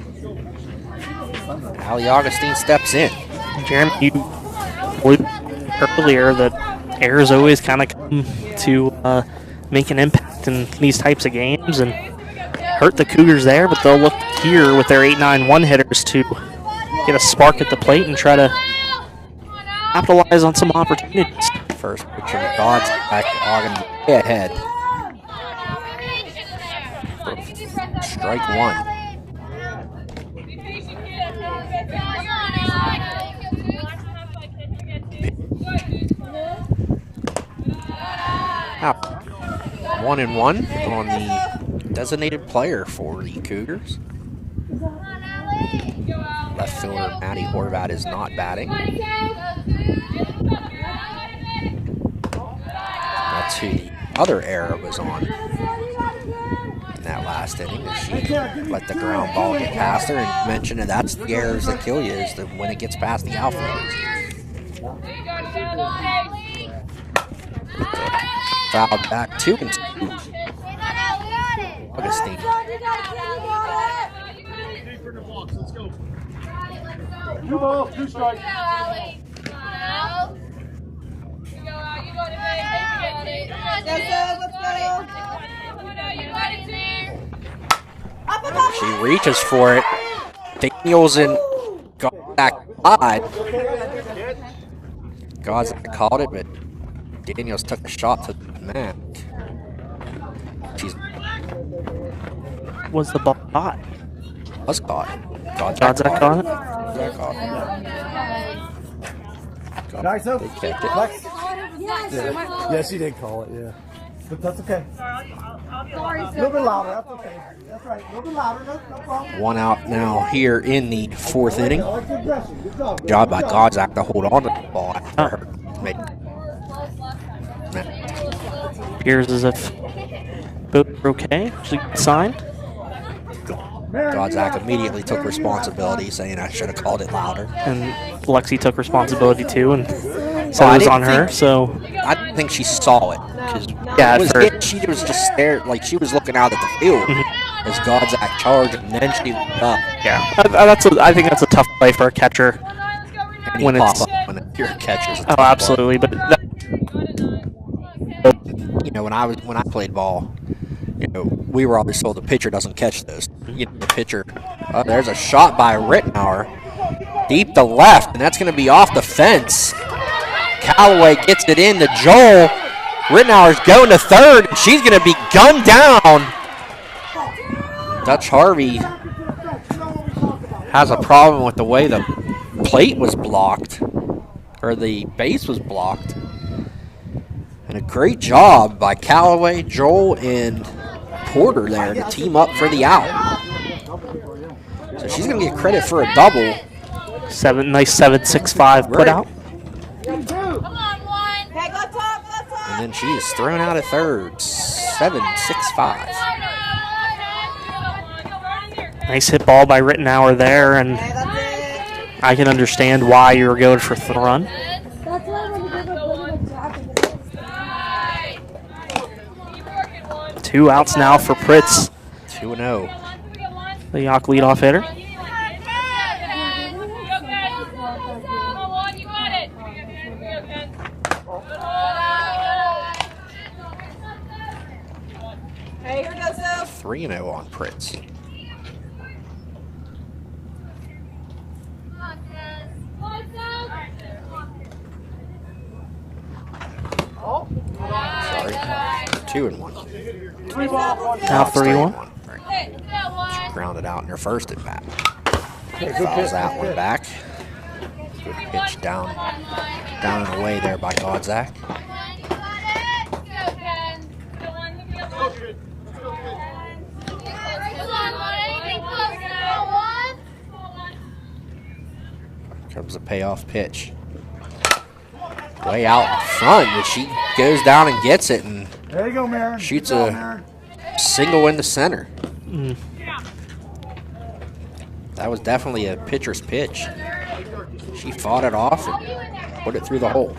Allie Augustine steps in. Jeremy, you alluded earlier that errors always kind of come to make an impact in these types of games and hurt the Cougars there, but they'll look here with their 8-9-1 hitters to get a spark at the plate and try to capitalize on some opportunities. First pitch from God's back to Ogden, way ahead. Strike 1. Out. 1-1 on the designated player for the Cougars. Left fielder Maddie Horvat is not batting. That's who the other error was on in that last inning, that she let the ground ball get past her, and mentioned that that's the errors that kill you, is that when it gets past the outfielders. Fouled back 2-2. Augustine. 2 balls, 2 strikes. She reaches for it. Daniels and Godzak side. Godzak called it, but Daniels took a shot to the mat. She's Was the ball caught? was caught. Godzak caught it? Godzak caught it. Nice, They kept it. Lex. Yeah, she did call it, yeah. But that's okay. A little bit louder, that's okay. That's right, a little bit louder, no problem. 1 out now here in the 4th inning. I like the aggression. Good job. Job by Godzak to hold on to the ball after her. Appears as if both are okay. She signed. Godzak immediately took responsibility, saying I should have called it louder. And Lexi took responsibility too and said it was on her. So I didn't think she saw it. yeah, She was just staring, like she was looking out at the field as Godzak charged, and then she looked up. yeah, I think that's a tough play for a catcher And he when popped it's up when it Your catcher's a Oh, tough absolutely. But You know, when I played ball, you know, we were always told the pitcher doesn't catch those. You know, the pitcher. Oh, there's a shot by Rittenauer, deep to left, and that's going to be off the fence. Callaway gets it in to Joel. Rittenauer's going to third, and she's going to be gunned down. Dutch Harvey has a problem with the way the plate was blocked, or the base was blocked. And a great job by Callaway, Joel, and Porter there to team up for the out. So she's going to get credit for a double. nice 7.65 put out. And then she is thrown out at third, 7.65. Nice hit ball by Rittenauer there, and I can understand why you were going for the run. Two outs now for Pritz, 2-0. the Yough leadoff hitter. Hey, here goes Zoe. 3-0 on Pritz. Sorry. 2-1. Now 3-1. She grounded out in her first at bat. Fouls that one back. Good pitch down and away there by Godzak. Comes the payoff pitch. Way out in front, but she goes down and gets it and There you go, Marin. shoots Good job, a Marin. single into center. That was definitely a pitcher's pitch. She fought it off and put it through the hole.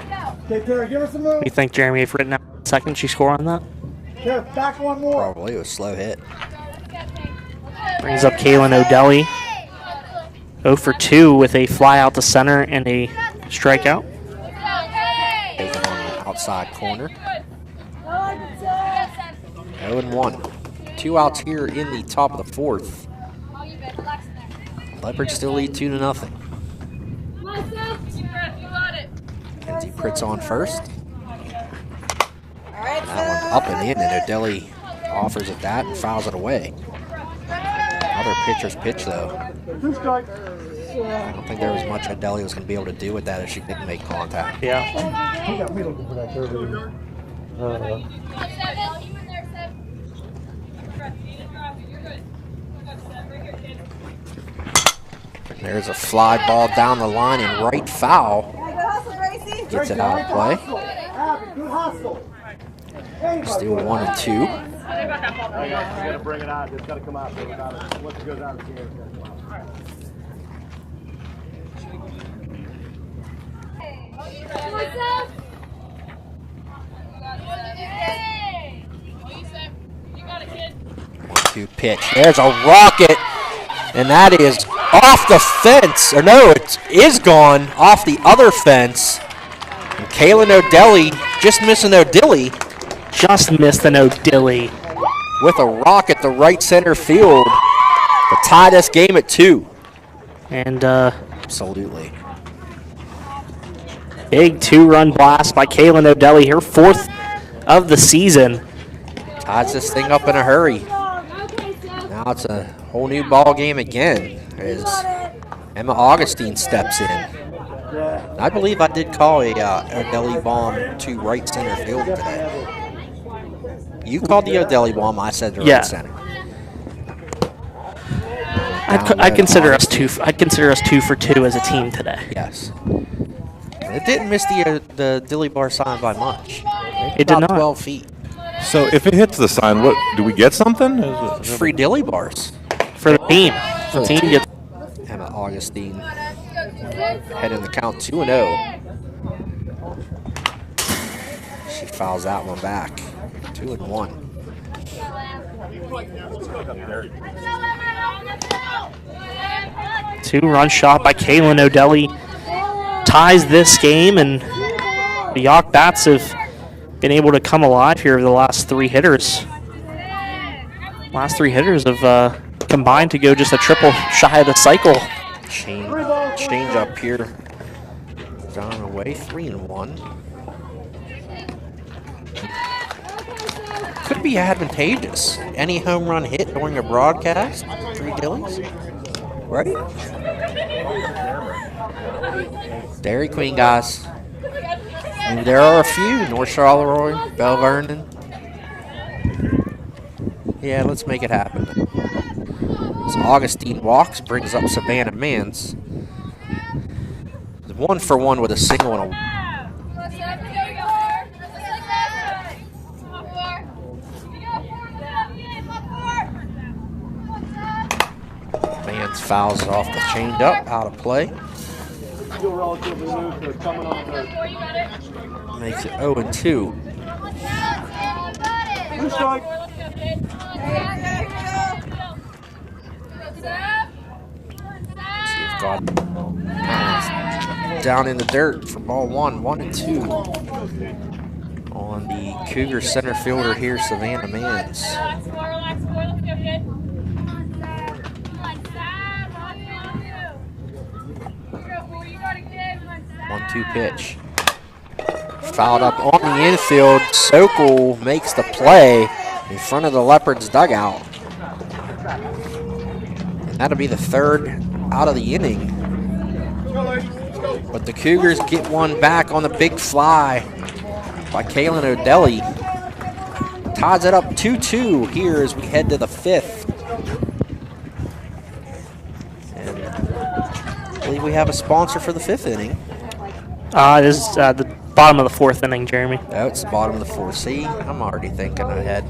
Okay, Tara, give her some room. What do you think, Jeremy, if Rittenauer second, she score on that? Tara, back one more. Probably. It was a slow hit. Brings up Kaylin O'Delly. 0 for 2 with a fly out to center and a strikeout. Taken on the outside corner. 0-1. 2 outs here in the top of the fourth. Leopards still lead 2-0. Kenzie Pritz on first. That one up and in, and O'Delly offers at that and fouls it away. Another pitcher's pitch, though. Two strikes. I don't think there was much O'Delly was going to be able to do with that if she didn't make contact. Yeah. He got me looking for that third. There's a fly ball down the line and right foul. Gets it out of play. Good hustle. Still 1-2. You gotta bring it out. It's gotta come out. Once it goes out, it's gotta come out. Two pitch. There's a rocket, and that is off the fence. Or no, it is gone off the other fence. And Kaylin O'Delly just missing O'Dilly Just missed an O'Dilly. with a rocket to right center field to tie this game at 2. And Absolutely. big 2-run blast by Kaylin O'Delly, her 4th of the season. Ties this thing up in a hurry. Now it's a whole new ball game again as Emma Augustine steps in. I believe I did call a O'Delly bomb to right center field today. You called the O'Delly bomb, I said to right center. I'd consider us 2 for 2 as a team today. Yes. It didn't miss the Dilly bar sign by much. It did About not. 12 feet. So if it hits the sign, what do we get something? Free Dilly bars. For the team. The team gets Emma Augustine head in the count 2-0. She fouls that one back. 2-1. 2-run shot by Kaylin O'Delly. ties this game, and the Yough Bats have been able to come alive here over the last 3 hitters. Last 3 hitters have combined to go just a triple shy of the cycle. Change up here. Gone away, 3-1. Could be advantageous. Any home run hit during a broadcast, 3 dillies. Right? Dairy Queen, guys. And there are a few. North Charleroi, Belle Vernon. Yeah, let's make it happen. So Augustine walks, brings up Savannah Mans. 1 for 1 with a single and a. Mans fouls it off the changeup, out of play. Makes it 0-2. See if God down in the dirt for ball 1, 1-2. On the Cougar center fielder here, Savannah Mans. 1-2 pitch. Fouled up on the infield. Sokol makes the play in front of the Leopards dugout. And that'll be the 3rd out of the inning. But the Cougars get one back on the big fly by Kalen O'Delly. Ties it up 2-2 here as we head to the 5th. And I believe we have a sponsor for the 5th inning. This is the bottom of the 4th inning, Jeremy. Oh, it's the bottom of the 4th. See, I'm already thinking ahead.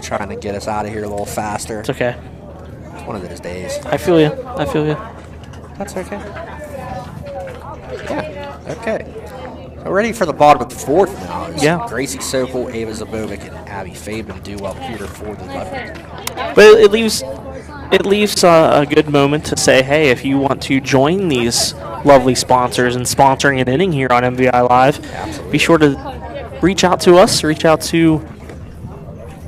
Trying to get us out of here a little faster. It's okay. It's one of those days. I feel you. I feel you. That's okay. Yeah, okay. So ready for the bottom of the 4th now. Yeah. Gracie Sokol, Ava Zabovic, and Abby Fabian due up here for the Leopards. But it leaves a good moment to say, hey, if you want to join these lovely sponsors and sponsoring an inning here on MVI Live, be sure to reach out to us. Reach out to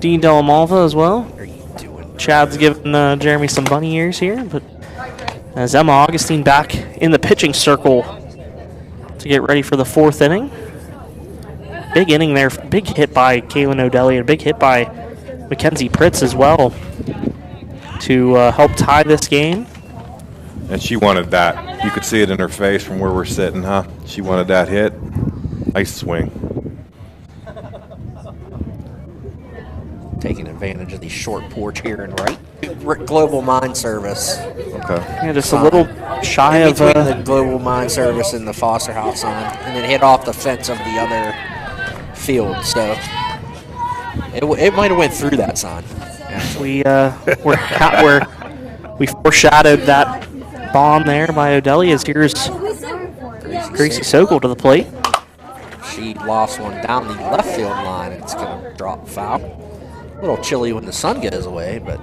Dean Delamalva as well. What are you doing? Chad's giving Jeremy some bunny ears here, but as Emma Augustine back in the pitching circle to get ready for the 4th inning. Big inning there. Big hit by Kalen O'Delly and a big hit by Mackenzie Pritz as well to help tie this game. And she wanted that. You could see it in her face from where we're sitting, huh? She wanted that hit. Nice swing. Taking advantage of the short porch here and right. Global Mine Service. Okay. Yeah, just a little shy in of between the Global Mine Service and the Foster House sign, and then hit off the fence of the other field. So it might have went through that sign. we foreshadowed that bomb there by O'Delly as here's Gracie Sokol to the plate. She lost one down the left field line. It's going to drop foul. A little chilly when the sun goes away, but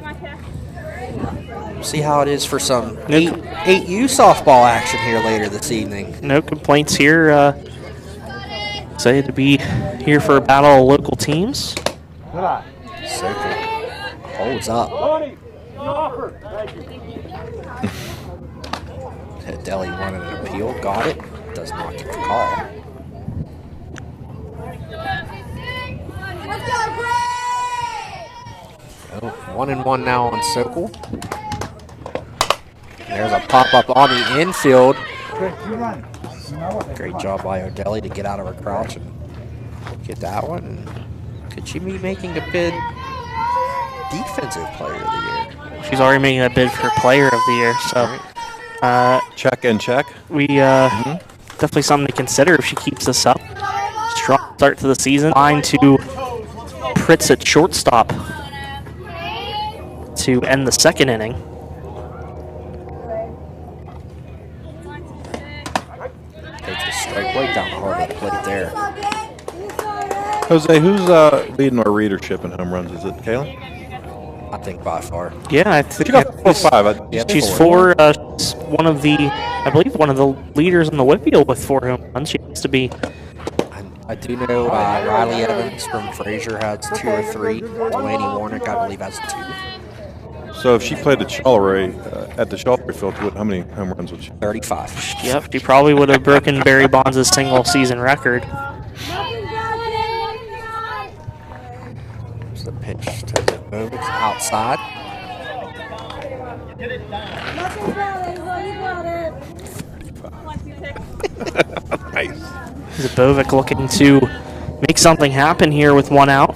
see how it is for some 8U softball action here later this evening. No complaints here. Excited to be here for a battle of local teams. Sokol holds up. Deli wanted an appeal, got it. Does not get the call. Oh, 1-1 now on Sokol. There's a pop-up on the infield. Great job by O'Delly to get out of her crouch and get that one. And could she be making a bid defensive player of the year? She's already making a bid for player of the year, so Check and check. we definitely something to consider if she keeps this up. Strong start to the season. Line to Pritz at shortstop to end the 2nd inning. Takes the strike right down the heart of the plate there. Jose, who's leading our readership in home runs? Is it Kalen? I think by far. Yeah, I think She got 4 or 5. she's 4. One of the I believe, one of the leaders in the Whitfield with 4 home runs. She has to be. I do know Riley Evans from Fraser has 2 or 3. Delaney Warnick, I believe, has 2. So if she played at the Charleray field, how many home runs would she? 35. Yep, she probably would have broken Barry Bonds' single season record. There's the pitch to Bovic outside. Nice. Zabovic looking to make something happen here with 1 out.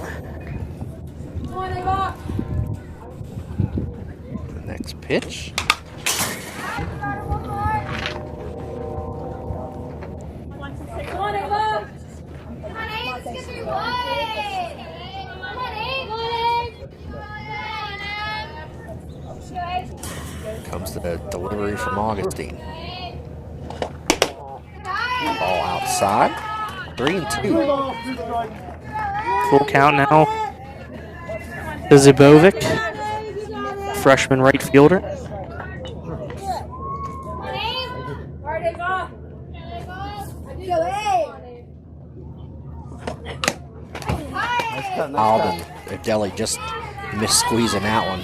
The next pitch. Comes the delivery from Augustine. Ball outside. 3-2. Full count now. To Zabovic, freshman right fielder. Alden, Adeli just missed squeezing that one.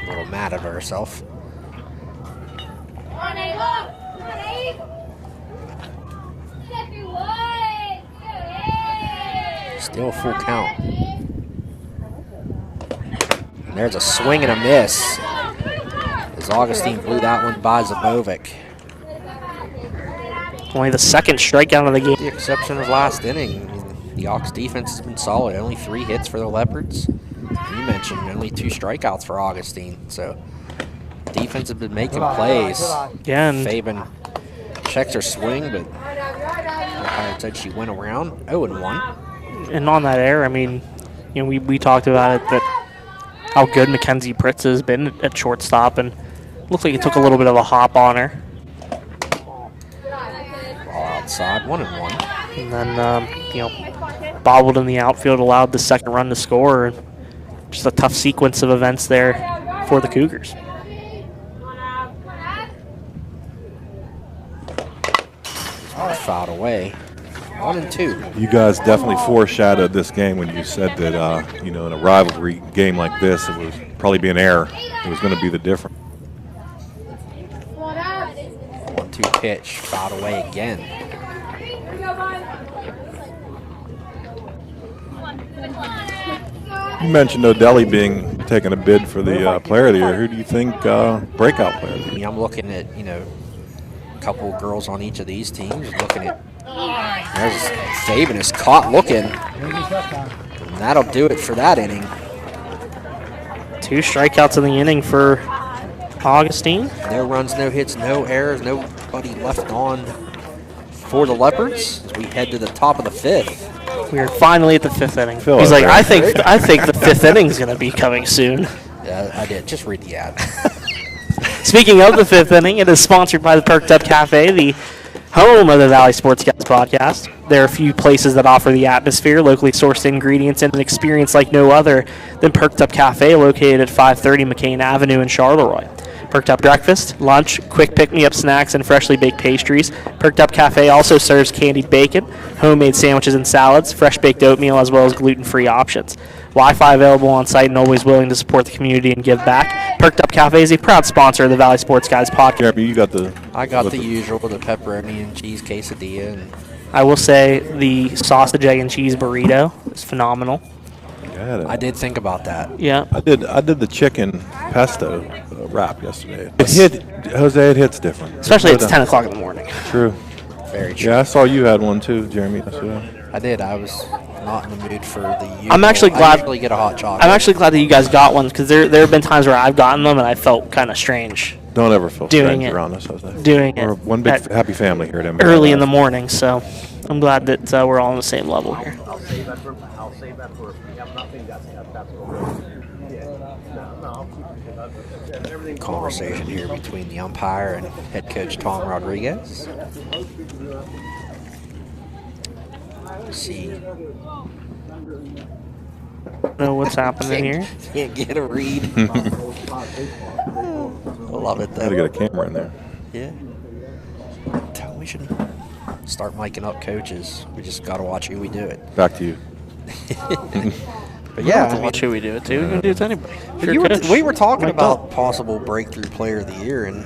A little mad at herself. Still a full count. And there's a swing and a miss as Augustine blew that one by Zabovic. Only the second strikeout of the game. The exception of last inning, the Ox defense has been solid. Only 3 hits for the Leopards. You mentioned only 2 strikeouts for Augustine. So defense have been making plays. Yeah, and Fabian checks her swing, but umpire said she went around 0-1. and on that air, I mean, you know, we talked about it, that how good Mackenzie Pritz has been at shortstop, and looked like it took a little bit of a hop on her. Ball outside, 1-1. And then, you know, bobbled in the outfield, allowed the second run to score. And just a tough sequence of events there for the Cougars. Fouled away. 1-2. You guys definitely foreshadowed this game when you said that, you know, in a rivalry game like this, it was probably be an error. It was going to be the difference. 1-2 pitch, fouled away again. You mentioned Odeli taking a bid for the player of the year. Who do you think breakout player of the I year? mean, I'm looking at, you know, a couple of girls on each of these teams. Looking at, there's Fabian is caught looking. And that'll do it for that inning. 2 strikeouts in the inning for Augustine. No runs, no hits, no errors, nobody left on for the Leopards as we head to the top of the 5th. We are finally at the 5th inning. Phil, He's like, right? I think the 5th inning is going to be coming soon. Yeah, I did. Just read the ad. Speaking of the 5th inning, it is sponsored by the Perked Up Cafe, the home of the Valley Sports Guys podcast. There are a few places that offer the atmosphere, locally sourced ingredients, and an experience like no other than Perked Up Cafe, located at 530 McCain Avenue in Charleroi. Perked Up breakfast, lunch, quick pick-me-up snacks, and freshly baked pastries. Perked Up Cafe also serves candied bacon, homemade sandwiches and salads, fresh baked oatmeal, as well as gluten-free options. Wi-Fi available on site and always willing to support the community and give back. Perked Up Cafe is a proud sponsor of the Valley Sports Guys podcast. Jeremy, you got the. I got the usual, the pepperoni and cheese quesadilla. And I will say the sausage, egg, and cheese burrito is phenomenal. I did think about that. Yeah. I did the chicken pesto wrap yesterday. It hits different. Especially it's 10 o'clock in the morning. True. Very true. Yeah, I saw you had one too, Jeremy, yesterday. I did. I was not in the mood for the usual. I'm actually glad. I usually get a hot chocolate. I'm actually glad that you guys got one, because there have been times where I've gotten them and I felt kind of strange Don't ever feel Doing strange it. around us, Jose. doing We're it one big at happy family here at MVI. early in the morning. So I'm glad that we're all on the same level here. I'll save that for if we have nothing. That's cool. Conversation here between the umpire and head coach Tom Rodriguez. See. Know what's happening here? Can't get a read. love it, though. Got to get a camera in there. Yeah. We should start miking up coaches. We just got to watch who we do it. Back to you. But yeah, watch who we do it to. We can do it to anybody. We were talking about possible breakthrough player of the year, and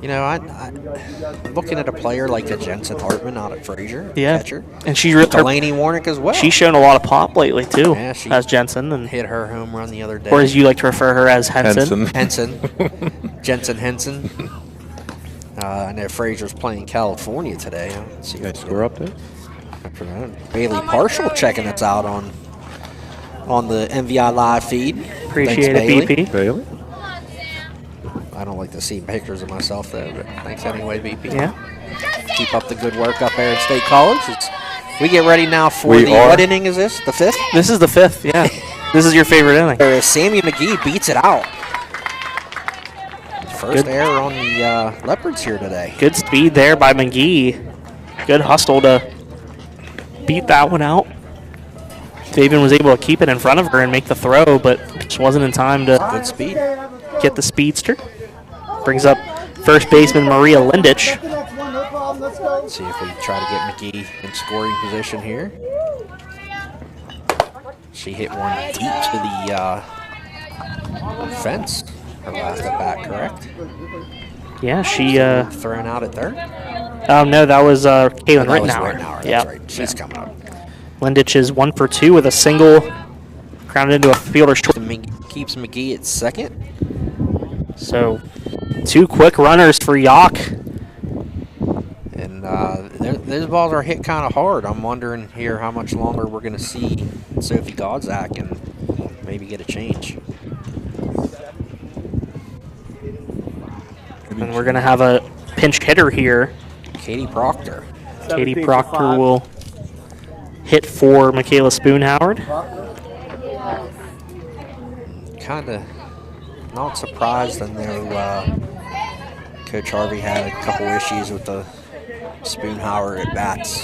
you know, I looking at a player like a Jensen Hartman out at Fraser, catcher, and she Delaney Warnick as well. She's shown a lot of pop lately too, yeah, she as Jensen, and hit her home run the other day. or as you like to refer her as Henson. Henson, Jensen Henson. I know Fraser's playing California today. Let's see You guys score update? Bailey Partial checking us out on the MVI live feed. Appreciate Thanks, it, Bailey. BP. Bailey? I don't like to see pictures of myself though, but thanks anyway, BP. Yeah. Keep up the good work up there at State College. We get ready now for what inning is this? The 5th? This is the 5th, yeah. This is your favorite inning. Sammy McGee beats it out. First error on the Leopards here today. Good speed there by McGee. Good hustle to beat that one out. Fabian was able to keep it in front of her and make the throw, but just wasn't in time to Good speed. get the speedster. Brings up first baseman Maria Lindich. Let's see if we try to get McGee in scoring position here. She hit one deep to the fence. Her last at bat, correct? Yeah, she. Thrown out at third. Oh no, that was Kaylin Rittenauer. Rittenauer. That's right. She's coming up. Lindich is 1 for 2 with a single, grounded into a fielder short. Keeps McGee at second. So, 2 quick runners for Yough. And those balls are hit kind of hard. I'm wondering here how much longer we're going to see Sophie Godzak and maybe get a change. And we're going to have a pinch hitter here. Katie Proctor. Katie Proctor will hit for Michaela Spoonhoward. Kind of not surprised. I know Coach Harvey had a couple issues with the Spoonhoward at bats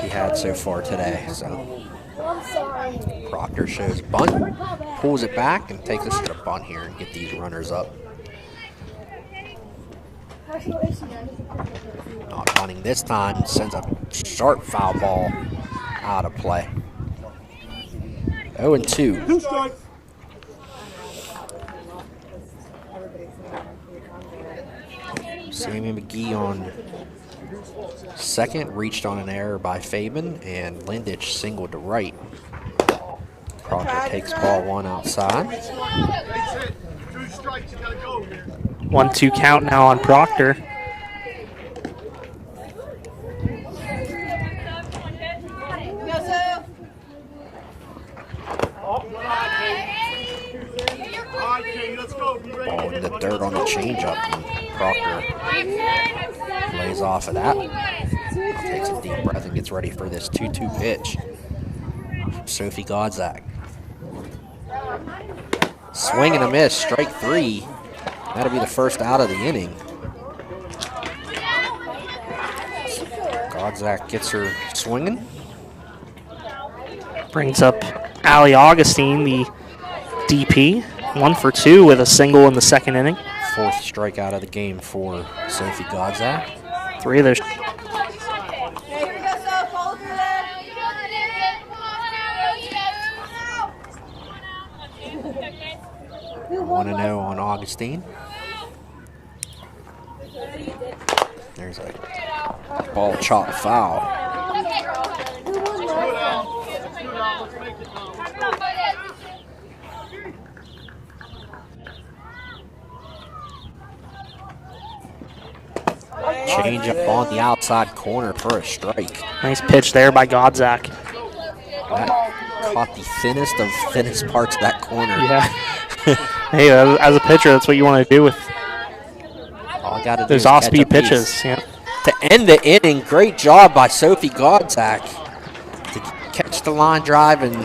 she had so far today. So Proctor shows bunt, pulls it back, and takes us to the bunt here and get these runners up. Not bunting this time, sends a sharp foul ball out of play. 0-2. Sammy McGee on second, reached on an error by Fabian, and Lindich singled to right. Proctor takes ball 1 outside. 1-2 count now on Proctor. Ball in the dirt on the changeup, and Proctor lays off of that. Takes a deep breath and gets ready for this 2-2 pitch from Sophie Godzak. Swing and a miss, strike 3. That'll be the first out of the inning. Godzak gets her swinging. Brings up Allie Augustine, the DP. 1 for 2 with a single in the second inning. 4th strikeout of the game for Sophie Godzak. 3 of those. Want to know on Augustine. There's a ball chopped foul. Change up on the outside corner for a strike. Nice pitch there by Godzak. That caught the thinnest of thinnest parts of that corner. Yeah. Hey, as a pitcher, that's what you want to do with All I gotta do those is off-speed catch a piece. pitches. Yeah. To end the inning, great job by Sophie Godzak to catch the line drive and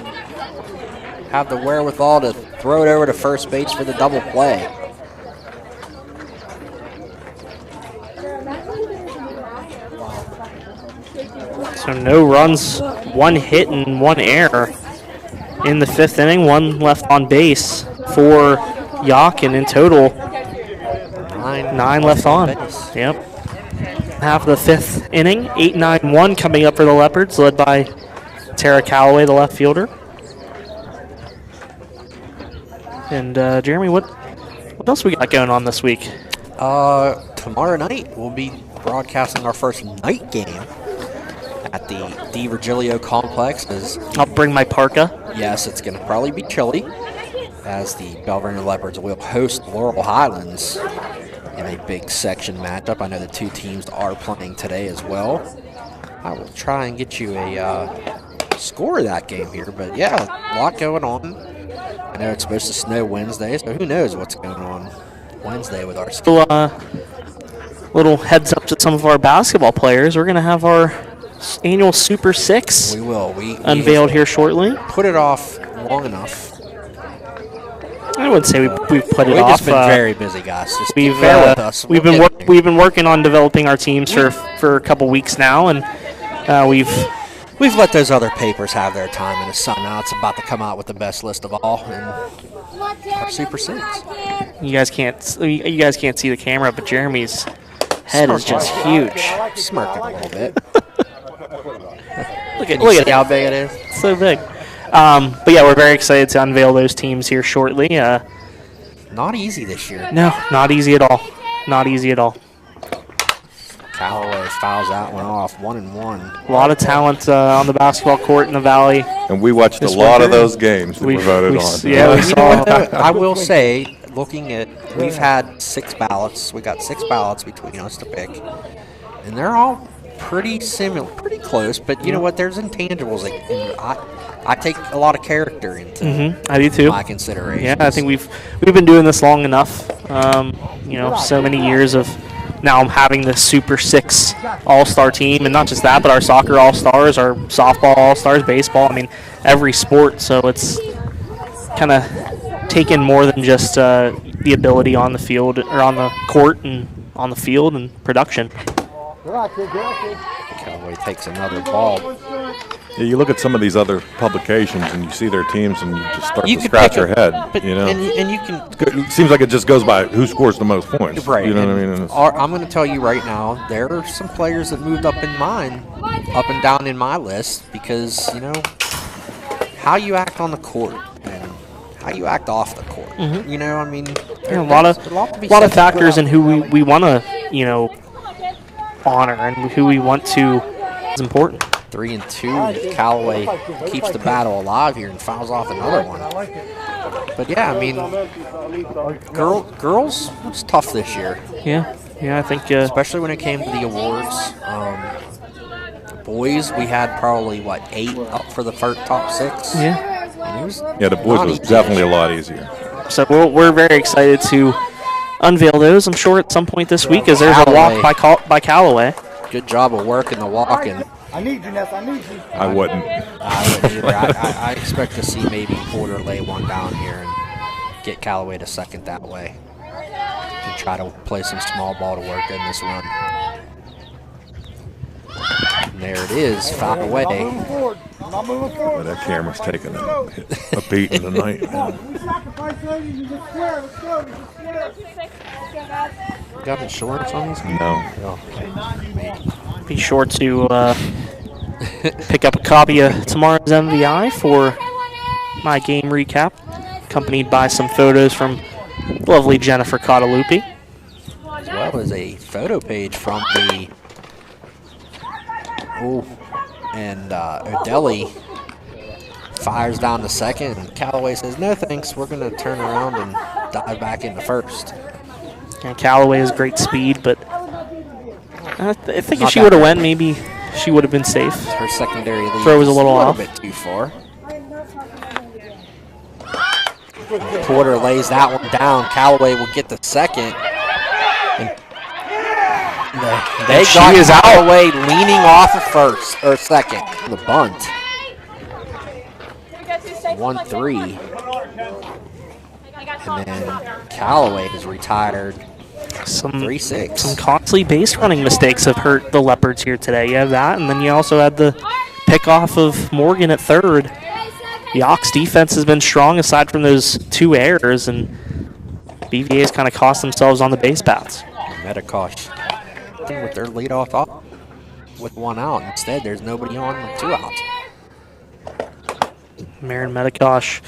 have the wherewithal to throw it over to first base for the double play. So no runs, 1 hit and 1 error in the 5th inning. 1 left on base for Yough, and in total, 9 left on. Base. Yep. Half of the 5th inning, 8-9-1 coming up for the Leopards, led by Tara Calloway, the left fielder. And Jeremy, what else we got going on this week? Tomorrow night we'll be broadcasting our first night game at the Virgilio Complex. I'll bring my parka. Yes, it's going to probably be chilly, as the Belverner Leopards will host Laurel Highlands in a big section matchup. I know the two teams are playing today as well. I will try and get you a score of that game here, but yeah, a lot going on. I know it's supposed to snow Wednesday, so who knows what's going on Wednesday with our school. Little heads up to some of our basketball players. We're going to have our annual Super 6 We will. We unveiled here shortly. put it off long enough. I wouldn't say we've put it We've off. just been very busy, guys. Just We've bear with us. we've been working on developing our teams for a couple weeks now, and We've let those other papers have their time in the sun. Now it's about to come out with the best list of all, and our Super 6. you guys can't see the camera, but Jeremy's head is just huge. Smirking a little bit. Look at See how big it is? It's so big. But yeah, we're very excited to unveil those teams here shortly. Not easy this year. No, not easy at all. Not easy at all. Callaway fouls that one off, 1-1. A lot of talent on the basketball court in the Valley. And we watched a lot of those games that were voted on. Yeah, we You know what, saw. though? I will say, looking at, we've had 6 ballots. We got 6 ballots between us to pick, and they're all pretty similar, pretty close. But you know what? There's intangibles. I take a lot of character into I do too. my consideration. Yeah, I think we've been doing this long enough. So many years of now having the Super 6 All-Star team, and not just that, but our soccer All-Stars, our softball All-Stars, baseball. I mean, every sport. So it's kind of taken more than just the ability on the field or on the court and on the field and production. Callaway takes another ball. Yeah, you look at some of these other publications and you see their teams and you just start You to could scratch pick your it, head. But, You know, and you can. it seems like it just goes by who scores the most points. Right. You know and what I mean? And I'm going to tell you right now, there are some players that moved up in mine, up and down in my list, because, how you act on the court and how you act off the court. You know, I mean, A lot of factors in who we want to, honor and who we want to is important. 3-2. Callaway keeps the battle alive here and fouls off another one. But yeah, I mean, girls, it's tough this year, Yeah, I think especially when it came to the awards. Boys, we had probably 8 up for the first top 6. yeah. And it was the boys not was easy. definitely a lot easier. So we're very excited to unveil those. I'm sure at some point this week, as there's a walk by Callaway. Good job of working the walk, and I need you, Ness. I need you. I wouldn't. I wouldn't either. I expect to see maybe Porter lay one down here and get Callaway to second that way and try to play some small ball to work in this run. And there it is, foul away. Moving forward. I'm not moving Boy, forward. that camera's taking a beating tonight. We sacrifice ladies. You just swear. Let's go. You just swear. Got insurance on these? No. Be sure to pick up a copy of tomorrow's MVI for my game recap, accompanied by some photos from lovely Jennifer Cottalupi. As well as a photo page from the O'Delly fires down the second, and Callaway says, no thanks, we're going to turn around and dive back into first. And Callaway has great speed, but I think Not if she that would have went, maybe she would have been safe. Her secondary lead Throw was a little off. bit too far. Porter lays that one down. Callaway will get the second. And they She got is out. Callaway leaning off of first or second. The bunt. 1-3. And then Callaway is retired. Some 3-6. costly base running mistakes have hurt the Leopards here today. You have that, and then you also had the pickoff of Morgan at third. The Ox defense has been strong aside from those 2 errors, and BVA's kind of cost themselves on the base paths. Metakosh with their leadoff off with 1 out. Instead, there's nobody on with 2 outs. Marin Metakosh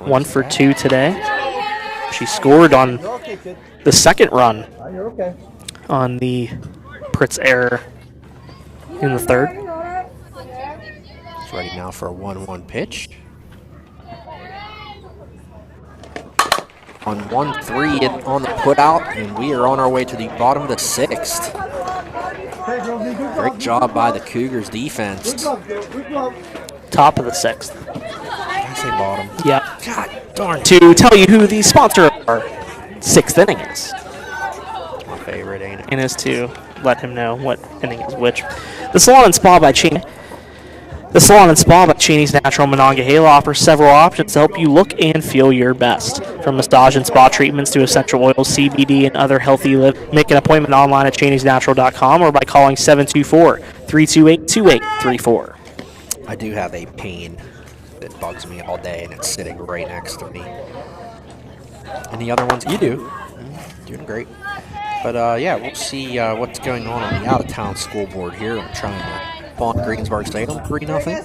1 for 2 today. She scored on the second run on the Pritz error in the third. She's ready now for a 1-1 pitch. On 1-3 on the put out, and we are on our way to the bottom of the 6th. Great job by the Cougars defense. Top of the 6th. I say bottom. Yep. God darn. To tell you who the sponsor of our 6th inning is. My favorite, ain't it? And is to let him know what inning is which. The Salon and Spa by Cheney. The Salon and Spa by Cheney's Natural Monongahela offers several options to help you look and feel your best. From massage and spa treatments to essential oils, CBD, and other healthy living. Make an appointment online at cheneysnatural.com or by calling 724-328-2834. I do have a pain that bugs me all day, and it's sitting right next to me. Any other ones? You do. Doing great. But, yeah, we'll see what's going on the out-of-town school board here. I'm trying to pawn Greensburg Stadium 3-0.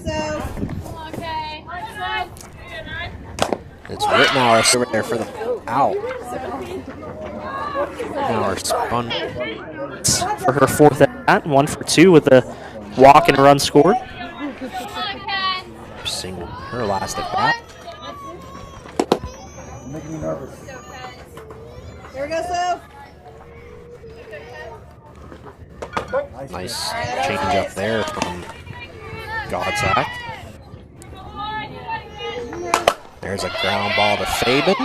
It's Rittenauer over there for the out. Rittenauer spun For her 4th at 1 for 2 with a walk and a run scored. single her last at bat. Making me nervous. Here we go, Sue. Nice change up there from Godzak. There's a ground ball to Fabian.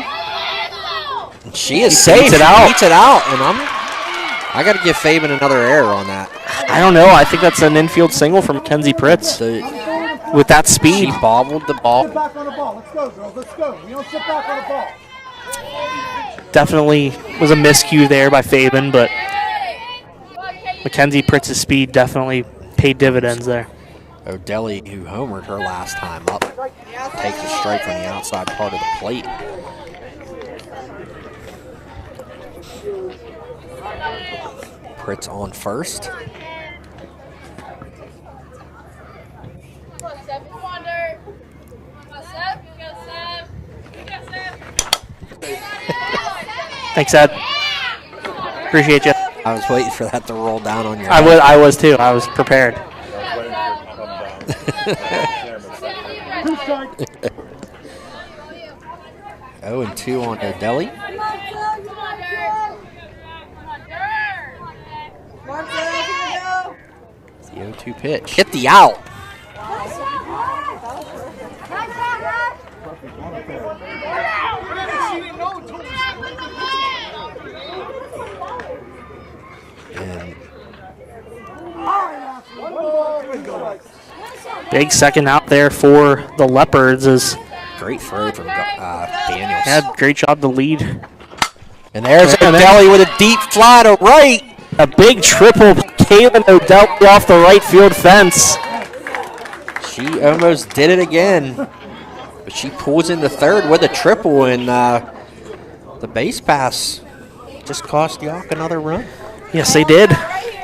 And she is safe. Beats it out. Beats it out. And I got to give Fabian another error on that. I don't know. I think that's an infield single from Mackenzie Pritz. With that speed. She bobbled the ball. Sit back on the ball. Let's go, girls. Let's go. You don't sit back on the ball. Definitely was a miscue there by Fabian, but Mackenzie Pritz's speed definitely paid dividends there. O'Delly, who homered her last time up, takes a strike on the outside part of the plate. Pritz on first. Thanks, Ed. Appreciate you. I was waiting for that to roll down on your I was too. I was prepared. 0-2 on O'Delly. It's the 0-2 pitch. Hit the out. And Big second out there for the Leopards is great throw from Daniels. had great job to lead. And there's O'Delly with a deep fly to right. A big triple, Kaylin O'Delly off the right field fence. She almost did it again. But she pulls in the third with a triple, and the base pass just cost Yough another run. Yes, they did.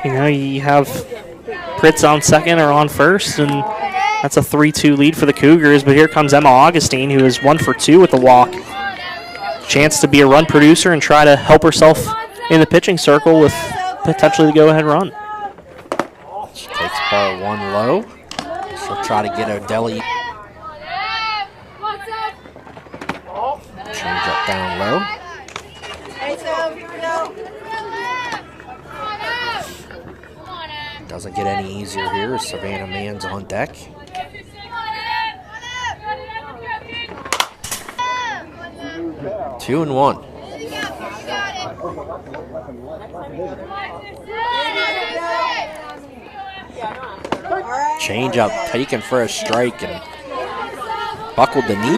You know, you have Pritz on second or on first, and that's a 3-2 lead for the Cougars. But here comes Emma Augustine, who is 1 for 2 with the walk. Chance to be a run producer and try to help herself in the pitching circle with potentially the go-ahead run. She takes ball one low. She'll try to get O'Delly. Change up down low. Doesn't get any easier here as Savannah Mann's on deck. Two and one. Change up taken for a strike and buckled the knee.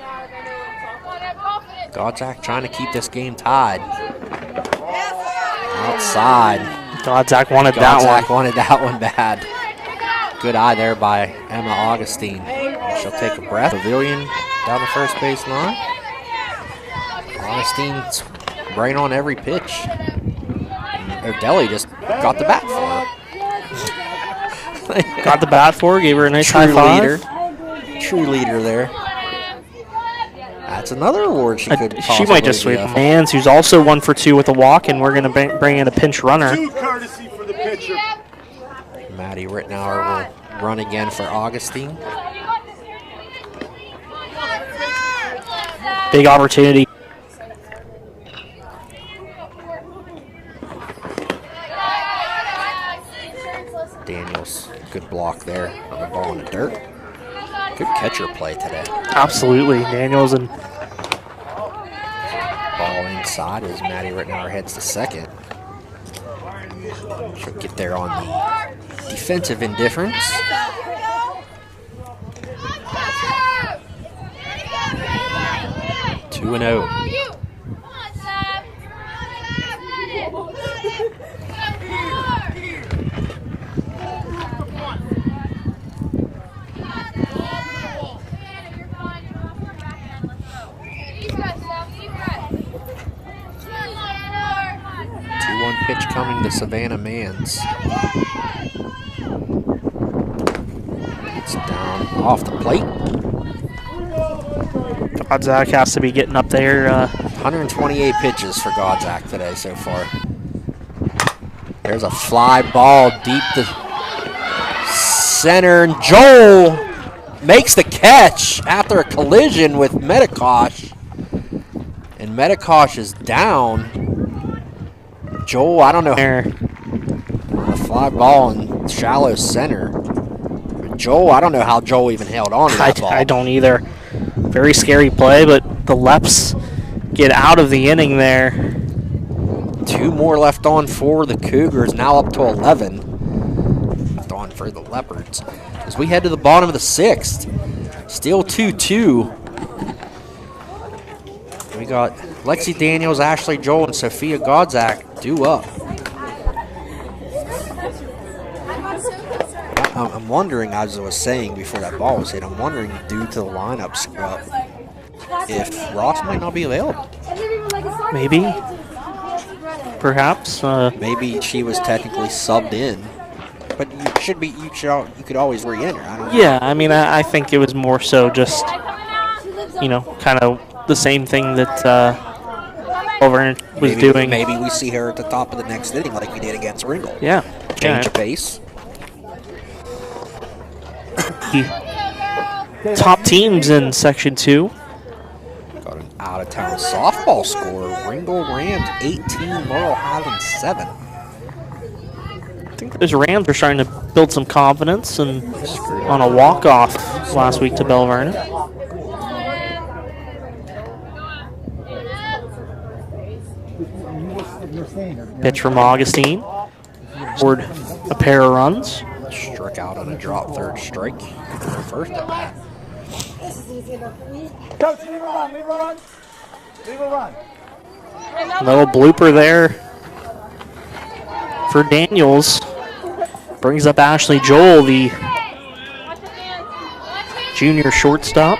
Godzak trying to keep this game tied. Outside. Godzak wanted that one. Godzak wanted that one bad. Good eye there by Emma Augustine. She'll take a breath. Pavilion down the first base line. Augustine right on every pitch. O'Delly just got the bat for her. Got the bat for her, gave her a nice high True five. leader. True leader there. That's another award she could She might just sweep possibly Mans, who's also 1 for 2 with a walk, and we're going to bring in a pinch runner. Courtesy for the pitcher. Maddie Rittenauer will run again for Augustine. Big opportunity. Daniels, good block there on the ball in the dirt. Good catcher play today. Absolutely. Daniels and Ball inside as Maddie Rittenauer heads to second. She'll get there on the defensive indifference. Two and 0. Pitch coming to Savannah Mans. It's down off the plate. Godzak has to be getting up there. 128 pitches for Godzak today so far. There's a fly ball deep to center, and Joel makes the catch after a collision with Medikosh. And Medikosh is down. Joel, I don't know. A fly ball in shallow center. Joel, I don't know how Joel even held on to that ball. I don't either. Very scary play, but the Leps get out of the inning there. 2 more left on for the Cougars, now up to 11. Left on for the Leopards. As we head to the bottom of the 6th. Still 2-2. We got Lexi Daniels, Ashley Joel, and Sophia Godzak due up. I'm wondering, as I was saying before that ball was hit, I'm wondering, due to the lineup scrub, if Ross might not be available. Maybe. Perhaps. Maybe she was technically subbed in, but you could always re-enter. I don't know. Yeah, I mean, I think it was more so just, kind of the same thing that Auburn was doing. Maybe we see her at the top of the next inning like we did against Ringgold. Yeah. Change of pace. Top teams in Section 2. Got an out-of-town softball score. Ringgold Rams 18, Laurel Highlands 7. I think those Rams are starting to build some confidence and on a walk-off last week to Bell Vernon. Pitch from Augustine. Scored a pair of runs. Struck out on a drop third strike. First at bat. Coach, leave a run, leave a run. Leave a run. Little blooper there for Daniels. Brings up Ashley Joel, the junior shortstop.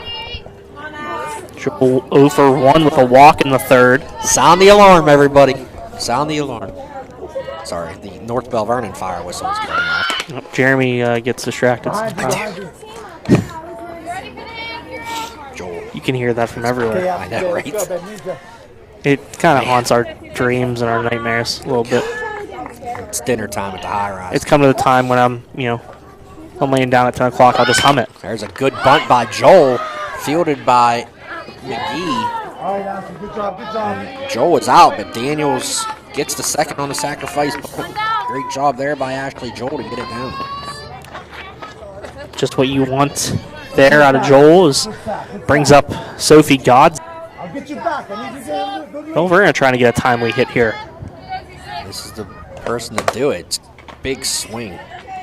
Joel 0 for 1 with a walk in the 3rd. Sound the alarm, everybody. Sound the alarm. Sorry, the North Bell Vernon fire whistle is going off. Jeremy gets distracted sometimes. Joel. You can hear that from everywhere. I know, right? It kind of haunts our dreams and our nightmares a little bit. It's dinner time at the high rise. It's come to the time when I'm laying down at 10 o'clock, I'll just hum it. There's a good bunt by Joel, fielded by McGee. All right, Ashley, good job, good job. Joel is out, but Daniels gets the second on the sacrifice bunt. Great job there by Ashley Joel to get it down. Just what you want there out of Joel is brings up Sophie Gods. I'll get you back. I need you to go get Well, we're going to try to get a timely hit here. This is the person to do it. Big swing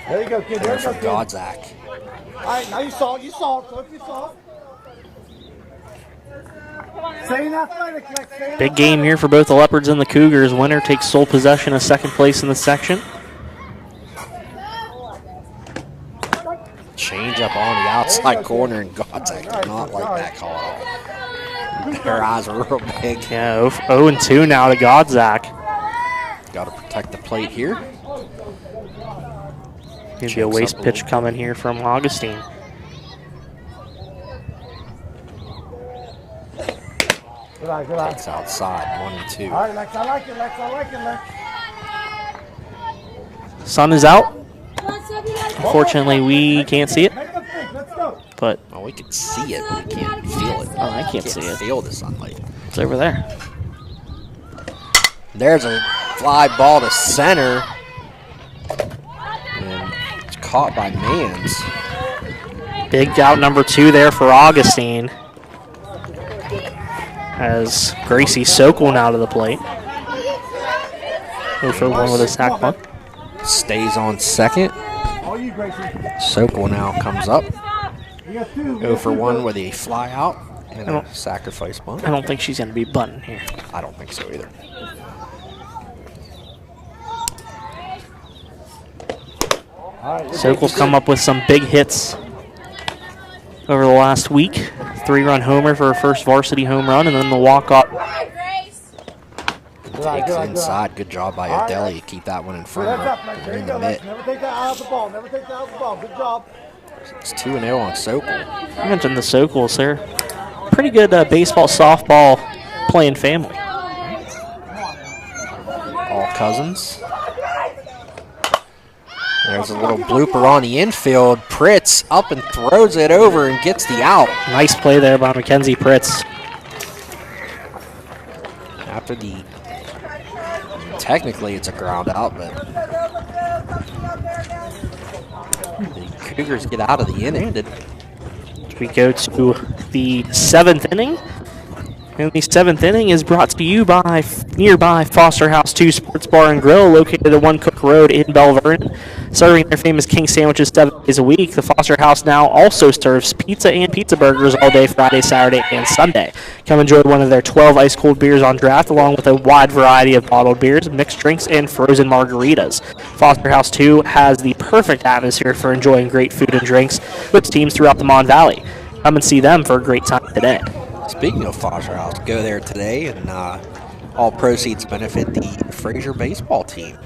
There you go, kid. there There you for go, kid. Godzak. All right, now you saw it. You saw it. Look, you saw it. Stay athletic, Lex. Stay Big game here for both the Leopards and the Cougars. Winner takes sole possession of second place in the section. Change up on the outside corner, and Godzak did not like that call at all. Her eyes are real big. Yeah, 0-2 now to Godzak. Got to protect the plate here. Maybe a waste pitch coming here from Augustine. Good eye, good eye. It's outside, 1 and 2. All right, Lex, I like it, Lex, I like it, Lex. Sun is out. Unfortunately, we can't see it. Make them think, let's go. But Oh, we can see it, but we can't feel it. oh, I can't see it. Feel the sunlight. It's over there. There's a fly ball to center. And it's caught by Mans. Big out number 2 there for Augustine. As Gracie Sokol now to the plate. 0 for 1 with a sac bunt. Stays on second. All you, Gracie. Sokol now comes up. You got 2. 0 for 1 with a fly out and I a don't- sacrifice bunt. I don't think she's going to be bunting here. I don't think so either. All right, Sokol's come up with some big hits over the last week. 3-run homer for her first varsity home run, and then the walk-off. good eye, Takes good eye, good eye. inside. Good job by All right. Odeli. Keep that one in So front that's of up, Lex. her. There you In go, the Lex. mitt. Never take that eye off the ball. Never take that eye off the ball. Good job. It's 2-0 on Sokol. I mentioned the Sokols. They're pretty good baseball, softball playing family. All cousins. There's a little blooper on the infield. Pritz up and throws it over and gets the out. Nice play there by Mackenzie Pritz. After the, technically it's a ground out, but the Cougars get out of the inning. We go to the 7th inning. And the 7th inning is brought to you by nearby Foster House 2 Sports Bar and Grill, located at One Cook Road in Belle Vernon. Serving their famous king sandwiches 7 days a week, the Foster House now also serves pizza and pizza burgers all day Friday, Saturday, and Sunday. Come enjoy one of their 12 ice-cold beers on draft, along with a wide variety of bottled beers, mixed drinks, and frozen margaritas. Foster House 2 has the perfect atmosphere for enjoying great food and drinks with teams throughout the Mon Valley. Come and see them for a great time today. Speaking of Foster House, go there today, and all proceeds benefit the Fraser baseball team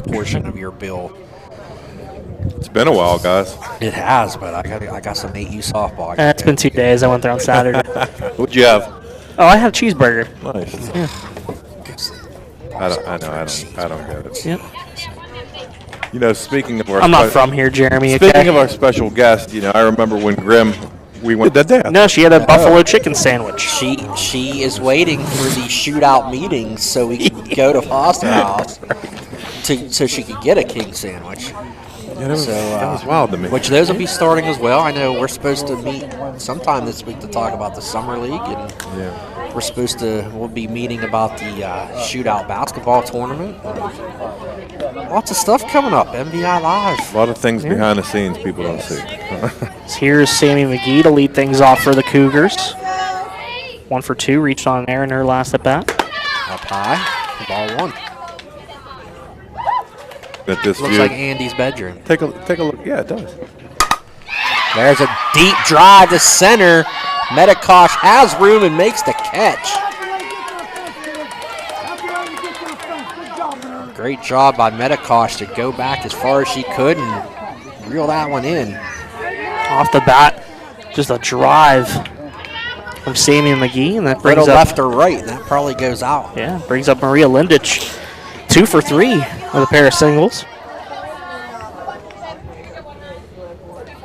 portion of your bill. It's been a while, guys. It has, but I got some 8U softball. It's been 2 days. I went there on Saturday. What'd you have? Oh, I had a cheeseburger. Nice. I don't get it. Yep. You know, speaking of our I'm not from here, Jeremy. Speaking Okay? of our special guest, you know, I remember when Grim, we went that day. No, she had a buffalo chicken sandwich. She is waiting for the shootout meetings so we can go to Foster House so she could get a king sandwich. Yeah, that was wild to me. Which those will be starting as well. I know we're supposed to meet sometime this week to talk about the summer league, and we'll be meeting about the shootout basketball tournament. Lots of stuff coming up. MVI Live. A lot of things behind the scenes people don't see. So here's Sammy McGee to lead things off for the Cougars. 1 for 2, reached on there in her last at bat. Up high, ball 1. At this Looks view, like Andy's bedroom. take a look. Yeah, it does. There's a deep drive to center. Metikosh has room and makes the catch. Great job by Metikosh to go back as far as she could and reel that one in. Off the bat, just a drive from Sammy McGee, and that brings Little up left or right, and that probably goes out. brings up Maria Lindich. 2 for 3 with a pair of singles.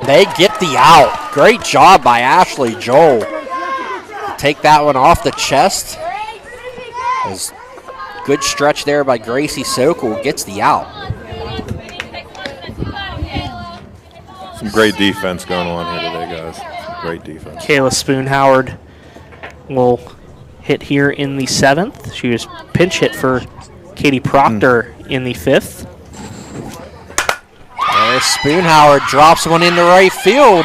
They get the out. Great job by Ashley Joel. Take that one off the chest. As good stretch there by Gracie Sokol, gets the out. Some great defense going on here today, guys. Great defense. Kayla Spoon-Howard will hit here in the 7th. She was pinch hit for Katie Proctor in the 5th. There's Spoon-Howard, drops one into right field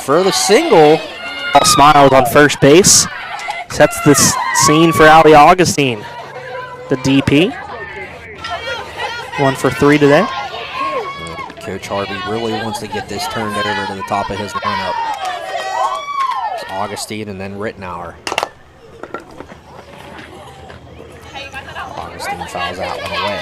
for the single. All smiles on first base. Sets the scene for Allie Augustine, the DP. 1 for 3 today. Coach Harvey really wants to get this turned over to the top of his lineup. Augustine and then Rittenauer. Augustine fouls that one away.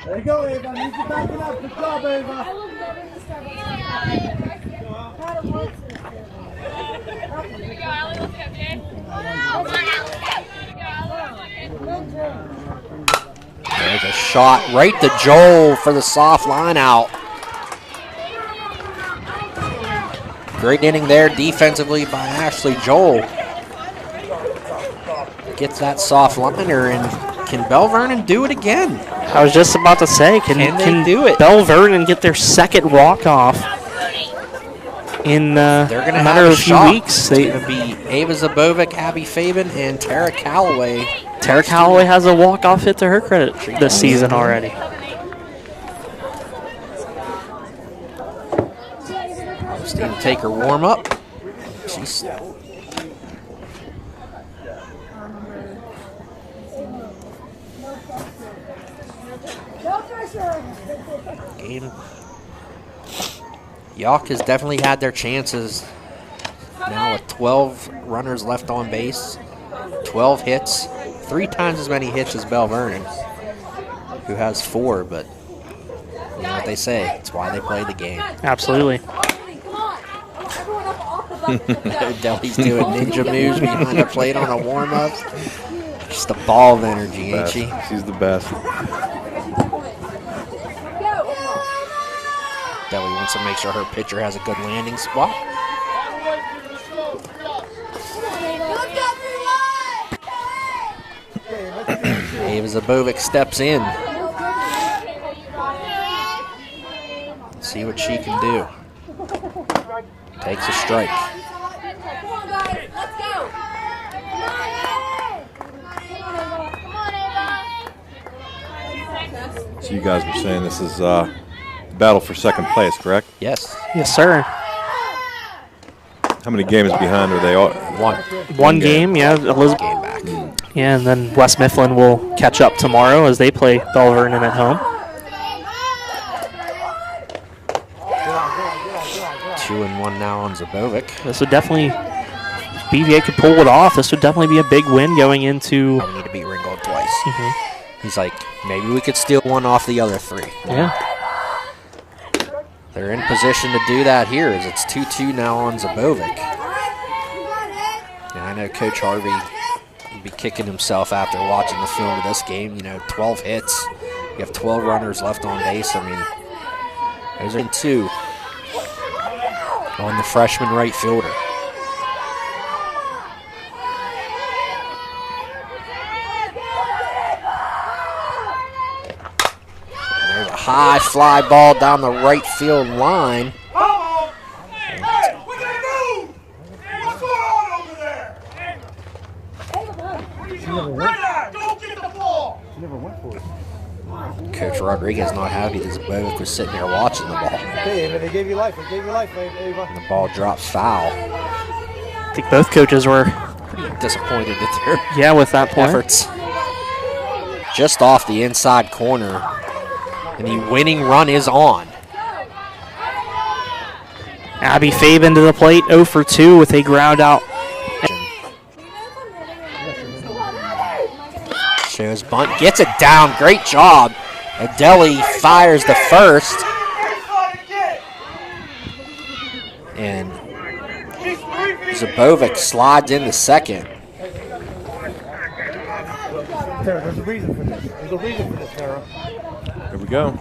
There you go, Ava. Need to back it up. Good job, Ava. There's a shot right to Joel for the soft line out. Great inning there defensively by Ashley Joel. Gets that soft liner, and can Bell Vernon do it again? I was just about to say, can they do it? Bell Vernon get their second walk-off in a matter of a few weeks? It's going to be Ava Zabovic, Abby Fabian, and Tara Calloway. Tara Calloway has a walk-off hit to her credit this season already. Augustine to take her warm-up. She's game. Yough has definitely had their chances now with 12 runners left on base, 12 hits, 3 times as many hits as Bell Vernon, who has 4, but you know what they say, it's why they play the game. Absolutely. Deli's doing ninja moves behind the plate on a warm-up. Just a ball of energy, ain't she? She's the best. Deli wants to make sure her pitcher has a good landing spot. Ava Zabovic steps in. Let's see what she can do. Takes a strike. So you guys were saying this is battle for second place, correct? Yes. Yes, sir. How many games behind are they? All? One game, yeah. Elizabeth. Game back. Yeah, and then West Mifflin will catch up tomorrow as they play Bell Vernon at home. 2-1 now on Zabovic. This would definitely, if BVA could pull it off, this would definitely be a big win going into. We need to beat Ringgold twice. He's like, maybe we could steal one off the other 3. Yeah. They're in position to do that here as it's 2-2 now on Zabovic. And I know Coach Harvey would be kicking himself after watching the film of this game. You know, 12 hits. You have 12 runners left on base. I mean, those are 2 on the freshman right fielder. There's a high fly ball down the right field line. Coach Rodriguez not happy that Zabovic was sitting there watching the ball. Hey, Ava, they gave you life. They gave you life, Ava. And the ball drops foul. I think both coaches were, Disappointed at their with that point. efforts. Just off the inside corner. And the winning run is on. Abby Fabian to the plate, 0 for 2 with a ground out. Shows bunt, gets it down. Great job. Adeli fires the first. And Zabovic slides in the second. Tara, there's a reason for this. There's a reason for this, Tara. Here we go.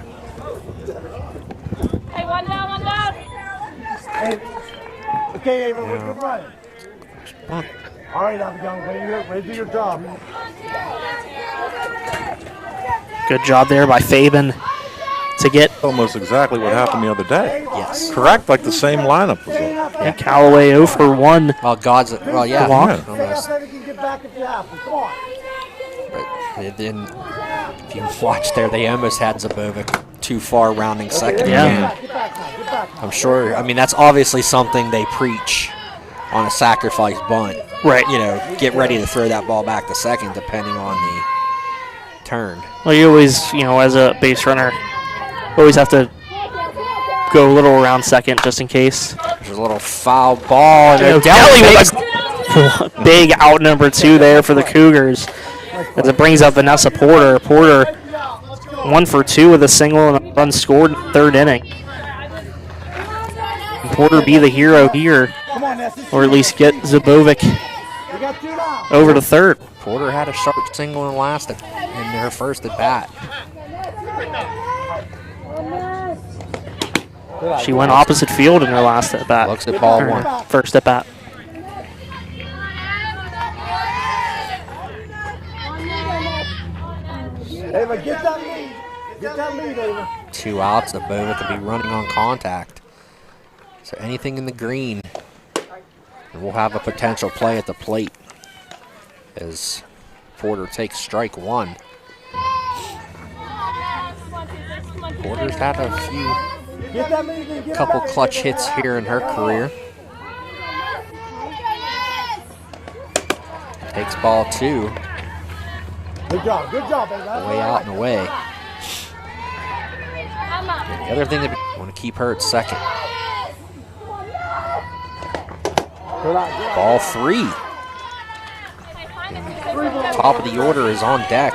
Hey, one down, one down. Hey. Okay, Ava, we're good running. All right, Abigail, ready to do your job. Good job there by Fabian to get Almost exactly what happened the other day. Yes. Correct? Like the same lineup was it? Callaway 0 for 1. Well, well, yeah. Walk. Almost. You can get back if you have to. Come on. But then, if you watch there, they almost had Zabovic too far rounding second. Yeah. Get back now. Get back now. I'm sure. I mean, that's obviously something they preach on a sacrifice bunt. Right. You know, get ready to throw that ball back to second, depending on turn. Well, you always, as a base runner, always have to go a little around second just in case. There's a little foul ball. And Deli with a big out number 2 there for the Cougars as it brings up Vanessa Porter. Porter 1 for 2 with a single and a run scored in the 3rd inning. Can Porter be the hero here, or at least get Zubovic over to 3rd. Porter had a sharp single in her first at bat. She went opposite field in her last at bat. Looks at ball 1. First at bat. Ava, get that lead. Get that lead, Ava. 2 outs. Zubovic could be running on contact. So anything in the green, and we'll have a potential play at the plate as Porter takes strike 1. Porter's had a couple clutch hits here in her career. Takes ball 2. Good job, Ava. Away out and away. And the other thing that we want to keep her at second. Ball 3. And top of the order is on deck.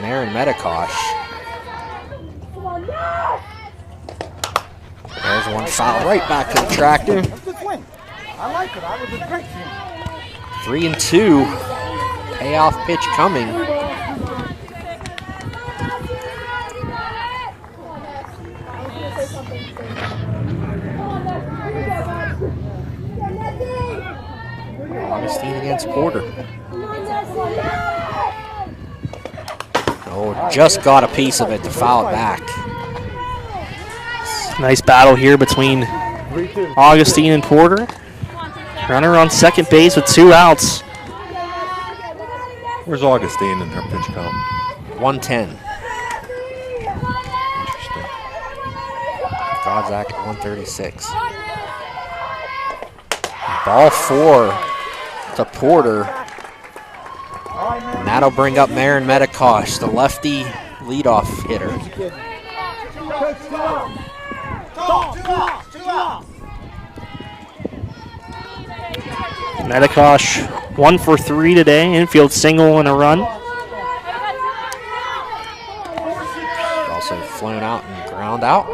Marin Medikosh. There's one foul right back to the tractor. I like it. I was a great team. 3-2. Payoff pitch coming. Augustine against Porter. Oh, just got a piece of it to foul it back. Nice battle here between Augustine and Porter. Runner on second base with 2 outs. Where's Augustine in her pitch count? 110. Interesting. Godzak at 136. Ball 4 to Porter. And that'll bring up Marin Medikosh, the lefty leadoff hitter. Medikosh 1 for 3 today. Infield single and a run. Also flown out and ground out.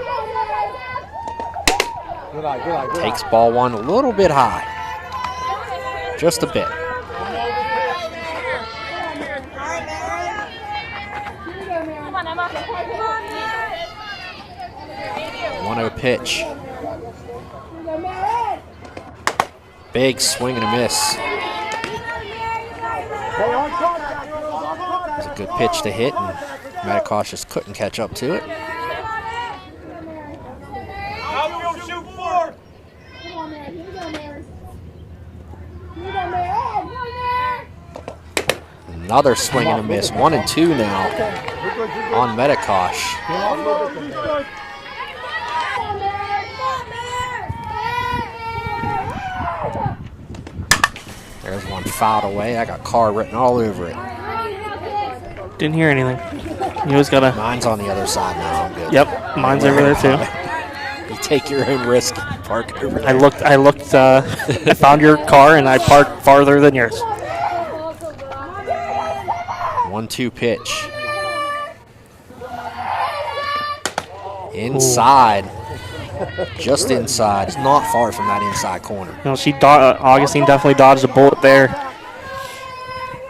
Takes ball 1 a little bit high. Just a bit. 1-0 pitch. Big swing and a miss. It's a good pitch to hit, and Medikosh just couldn't catch up to it. Another swing and a miss. 1-2 now on Medikosh. There's one fouled away. I got car written all over it. Didn't hear anything. You always gotta. Mine's on the other side now. I'm good. Yep, mine's over there too. You take your own risk. Park over there. I looked. I found your car and I parked farther than yours. 1-2 pitch. Inside. Just inside. It's not far from that inside corner. Augustine definitely dodged a bullet there.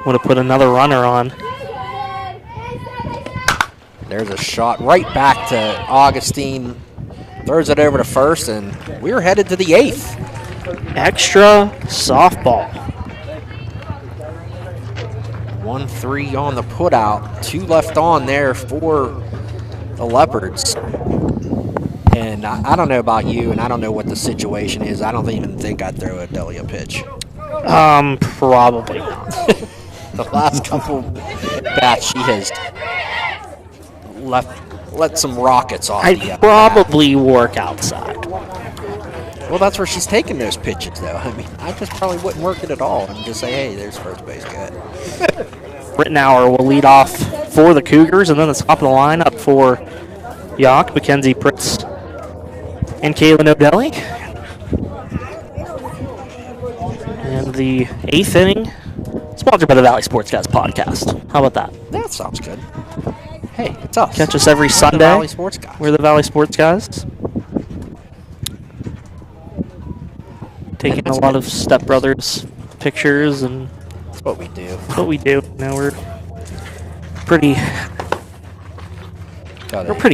Would have put another runner on. There's a shot right back to Augustine. Throws it over to first, and we're headed to the 8th. Extra softball. 1-3 on the putout. 2 left on there for the Leopards. And I don't know about you, and I don't know what the situation is. I don't even think I'd throw a Delia pitch. Probably not. The last couple bats, she has let some rockets off. I'd probably work outside. Well, that's where she's taking those pitches, though. I mean, I just probably wouldn't work it at all and just say, hey, there's first base, good. Rittenauer will lead off for the Cougars, and then the top of the lineup for Yough, Mackenzie Pritz, and Kaylin O'Delly. And the 8th inning, sponsored by the Valley Sports Guys podcast. How about that? That sounds good. Hey, it's us. Catch us every The Sunday. Valley Sports Guys. We're the Valley Sports Guys. Taking a lot of Step Brothers pictures, and That's what we do. that's what we do. Now we're pretty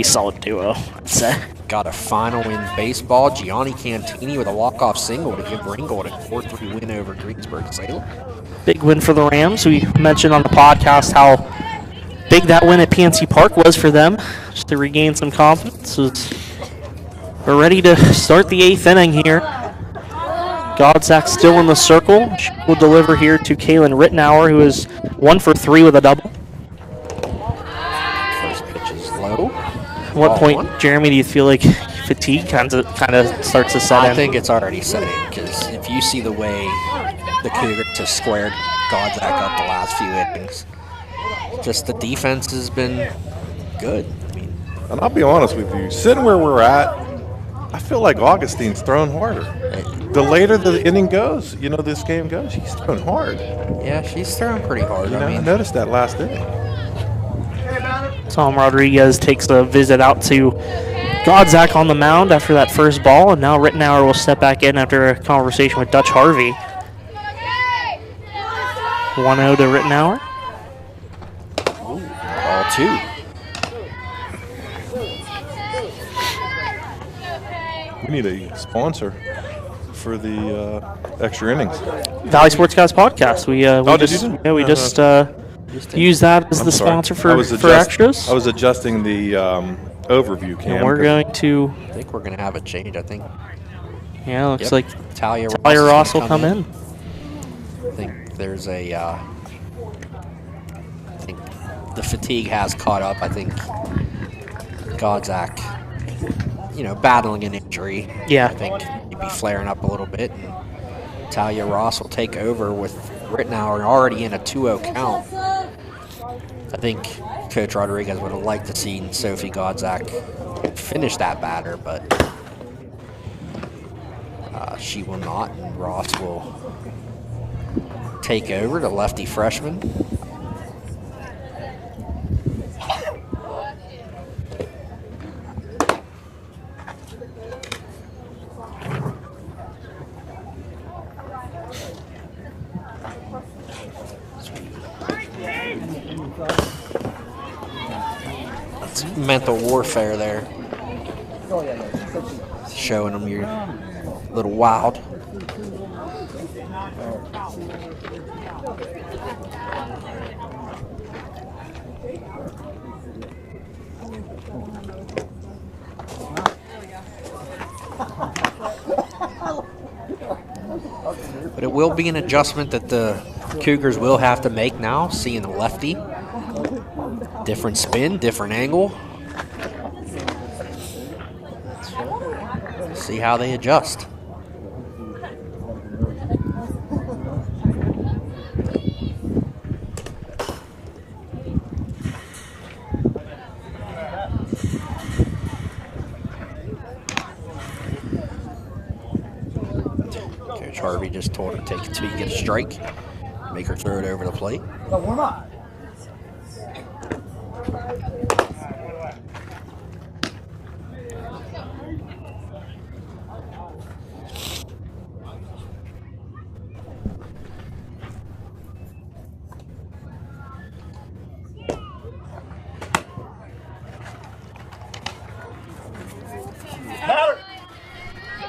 solid duo, I'd say. Got a final in baseball. Gianni Cantini with a walk-off single to give Ringgold a 4-3 win over Greensburg Salem. Big win for the Rams. We mentioned on the podcast how big that win at PNC Park was for them, just to regain some confidence. We're ready to start the 8th inning here. Godzak still in the circle. She will deliver here to Kaylin Rittenauer, who is 1 for 3 with a double. First pitch is low. At what Ball point, one. Jeremy, do you feel like fatigue kind of starts to set in? I think it's already set in, because if you see the way the Cougars have squared Godzak up the last few innings, just the defense has been good. I mean, And I'll be honest with you, sitting where we're at, I feel like Augustine's thrown harder. The later the inning goes, this game goes, she's thrown hard. yeah, she's throwing pretty hard. I I mean, noticed that last inning. Tom Rodriguez takes a visit out to Godzak on the mound after that first ball, and now Rittenauer will step back in after a conversation with Dutch Harvey. 1-0 to Rittenauer. ball 2. We need a sponsor for the extra innings. Valley Sports Guys podcast. We just use that as I'm the sorry. sponsor I was for extras. I was adjusting the overview cam. And we're going to, I think we're going to have a change. I think looks Yep. like Talia Ross will come in. I think there's a. I think the fatigue has caught up. I think Godzak, battling an injury. Yeah. I think he'd be flaring up a little bit, and Talia Ross will take over with Rittenauer already in a 2-0 count. I think Coach Rodriguez would have liked to see Sophie Godzak finish that batter, but she will not, and Ross will take over, the lefty freshman. It's mental warfare there. Showing them you're a little wild. But it will be an adjustment that the Cougars will have to make now, seeing the lefty. Different spin, different angle. See how they adjust. Coach Harvey just told her to take it till you get a strike. Make her throw it over the plate. Warm up.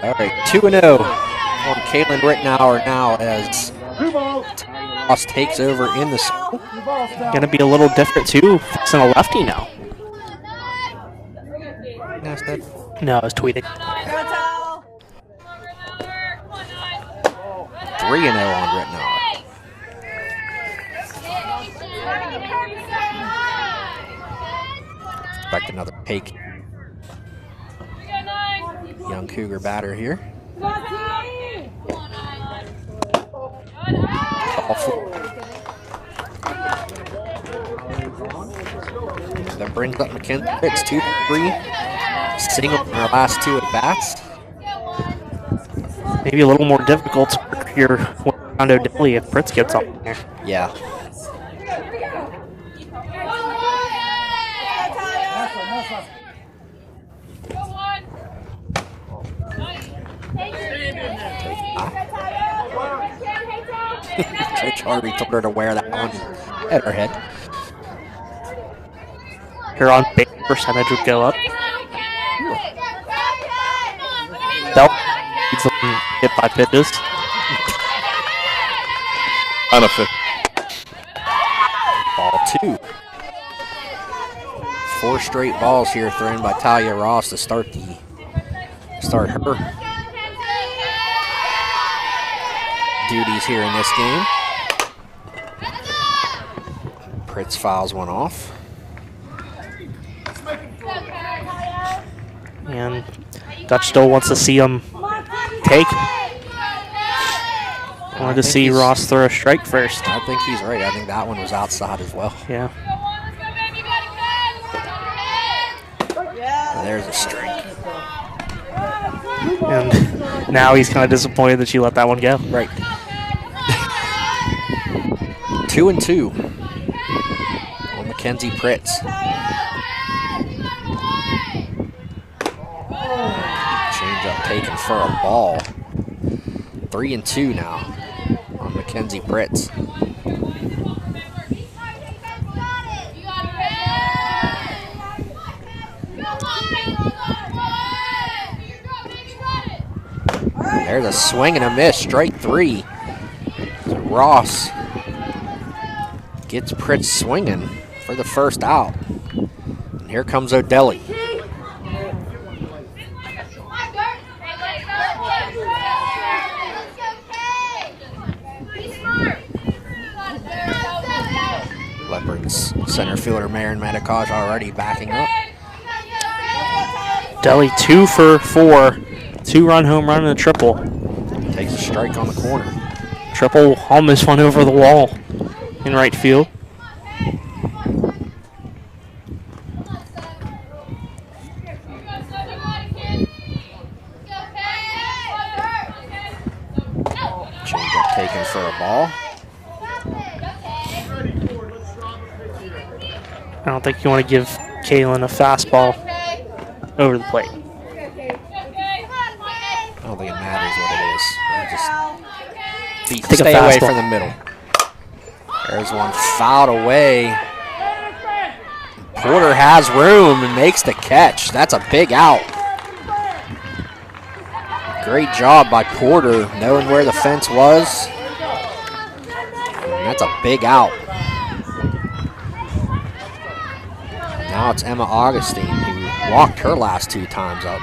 All right, 2-0 on Caitlin Rittenauer now as Ross takes over in the circle. Going to be a little different, too, fixing a lefty now. That's that. No, I was tweeting. 3-0 on Rittenauer. Expect another take. Young Cougar batter here. Call for. That brings up Mackenzie Fritz 2-3. Single in her last 2 at bats. Maybe a little more difficult here around O'Delly if Fritz gets up there. Yeah. Coach Harvey told her to wear that one at her head. Her on base percentage would go up. Bell needs them hit by pitches. Unofficial. Ball 2. 4 straight balls here thrown by Talia Ross to start her duties here in this game. Pritz fouls one off. And Dutch still wants to see him take. Wanted to see Ross throw a strike first. I think he's right. I think that one was outside as well. Yeah. And there's a strike. And now he's kind of disappointed that she let that one go. Right. 2-2 on Mackenzie Pritz. Change-up taken for a ball. 3-2 now on Mackenzie Pritz. There's a swing and a miss, strike 3. So Ross gets Pritz swinging for the first out. And here comes O'Delly. Leopards center fielder Marin Medicaj already backing up. Delhi 2 for 4. 2-run home run and a triple. Takes a strike on the corner. Triple almost went over the wall in right field. Change-up taken for a ball. I don't think you want to give Kaylin a fastball over the plate. I don't think it matters what it is. Just Take a stay away fastball. from the middle. There's one fouled away. Porter has room and makes the catch. That's a big out. Great job by Porter knowing where the fence was. And that's a big out. Now it's Emma Augustine who walked her last 2 times up.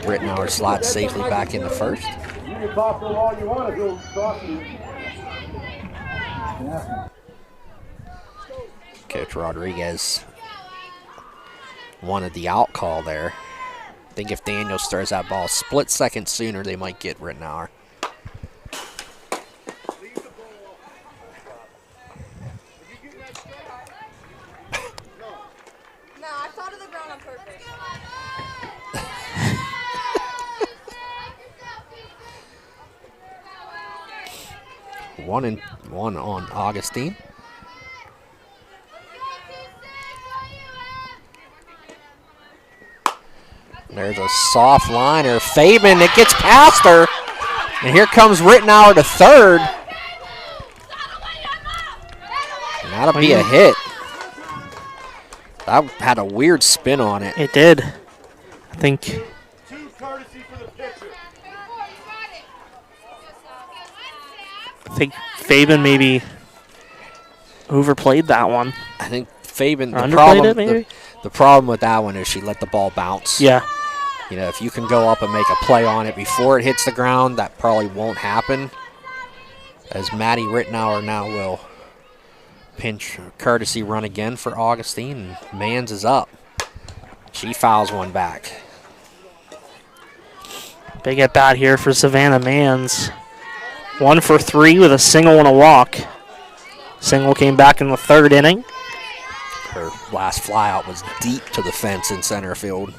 Brittenauer slides safely back in the first. You can talk to him all you want if he'll talk to you. Coach Rodriguez wanted the out call there. I think if Daniels throws that ball a split second sooner, they might get Rittenauer. No, I thought of the ground on purpose. 1-1 on Augustine. There's a soft liner. Fabian, it gets past her. And here comes Rittenauer to third. And that'll be a hit. That had a weird spin on it. It did. I think Fabian maybe overplayed that one. I think Fabian, Maybe? the problem with that one is she let the ball bounce. Yeah. You know, if you can go up and make a play on it before it hits the ground, that probably won't happen. As Maddie Rittenauer now will pinch courtesy run again for Augustine. Mans is up. She fouls one back. Big at bat here for Savannah Mans. 1 for 3 with a single and a walk. Single came back in the 3rd inning. Her last flyout was deep to the fence in center field.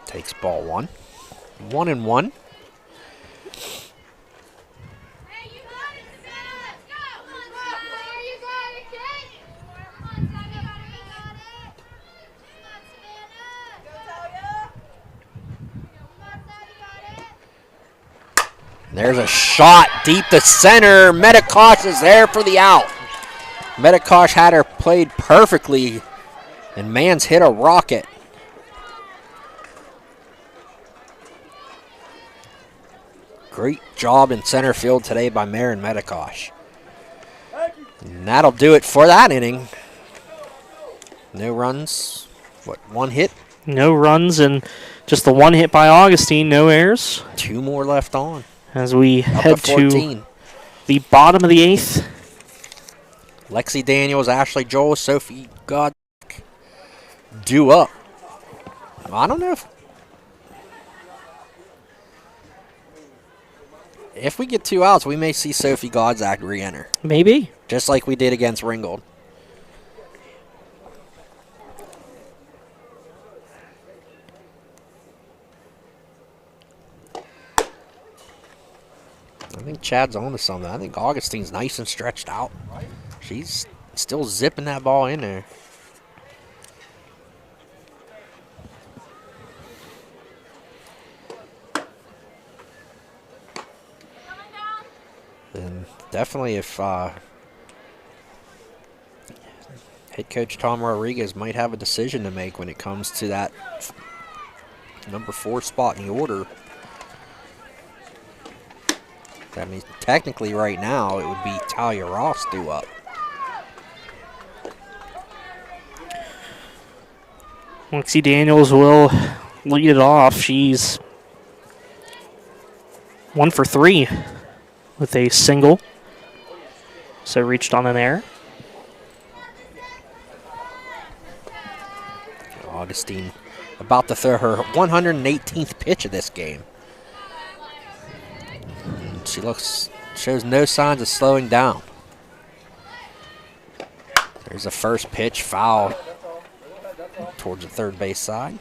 Takes ball 1. 1-1. There's a shot deep to center. Medikosh is there for the out. Medikosh had her played perfectly, and Mans hit a rocket. Great job in center field today by Marin Medikosh. And that'll do it for that inning. No runs. What, 1 hit? No runs and just the 1 hit by Augustine, no errors. 2 more left on. As we head to 14. the bottom of the 8th. Lexi Daniels, Ashley Joel, Sophie God due up. I don't know if we get 2 outs, we may see Sophie Godzak re-enter. Maybe. Just like we did against Ringgold. I think Chad's on to something. I think Augustine's nice and stretched out. She's still zipping that ball in there. And definitely if head coach Tom Rodriguez might have a decision to make when it comes to that number 4 spot in the order. I mean, technically right now it would be Talia Ross due up. Lexi Daniels will lead it off. She's 1 for 3 with a single. So reached on an error. Augustine about to throw her 118th pitch of this game. She shows no signs of slowing down. There's a first pitch, foul towards the third base side.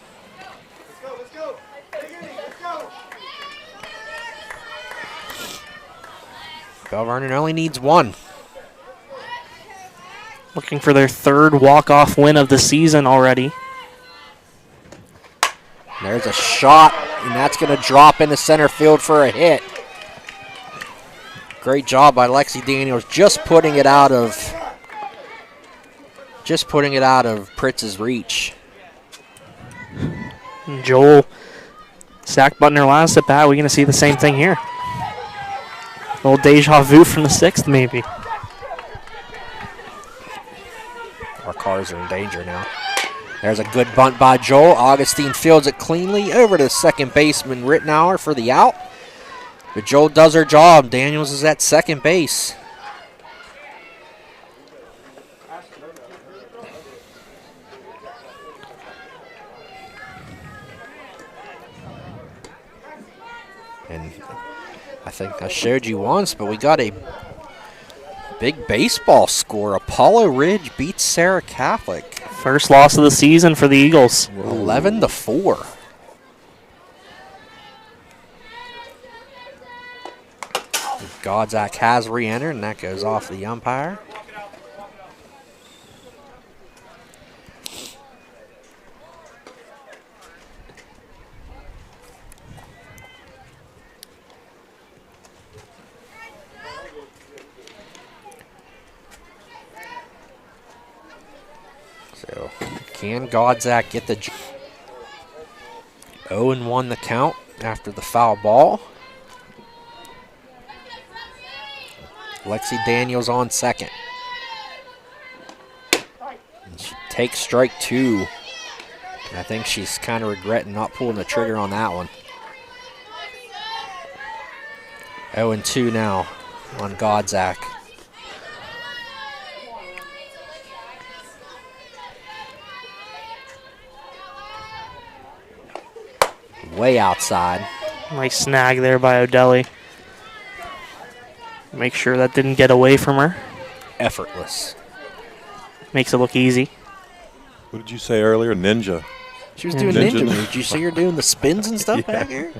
Bell Vernon only needs 1. Looking for their 3rd walk-off win of the season already. There's a shot, and that's going to drop into center field for a hit. Great job by Lexi Daniels, just putting it out of Pritz's reach. And Joel sack Butner last at bat. We're going to see the same thing here. A little deja vu from the 6th, maybe. Our cars are in danger now. There's a good bunt by Joel. Augustine fields it cleanly over to second baseman Rittenauer for the out. But Joel does her job. Daniels is at second base. And I think I showed you once, but we got a big baseball score. Apollo Ridge beats Sarah Catholic. First loss of the season for the Eagles. 11-4. Godzak has re-entered, and that goes off the umpire. So, can Godzak get the 0-1 the count after the foul ball? Lexi Daniels on second. And she takes strike 2. I think she's kind of regretting not pulling the trigger on that one. 0-2 now on Godzak. Way outside. Nice snag there by O'Delly. Make sure that didn't get away from her. Effortless. Makes it look easy. What did you say earlier? Ninja. She was doing ninja moves. Did you see her doing the spins and stuff back here?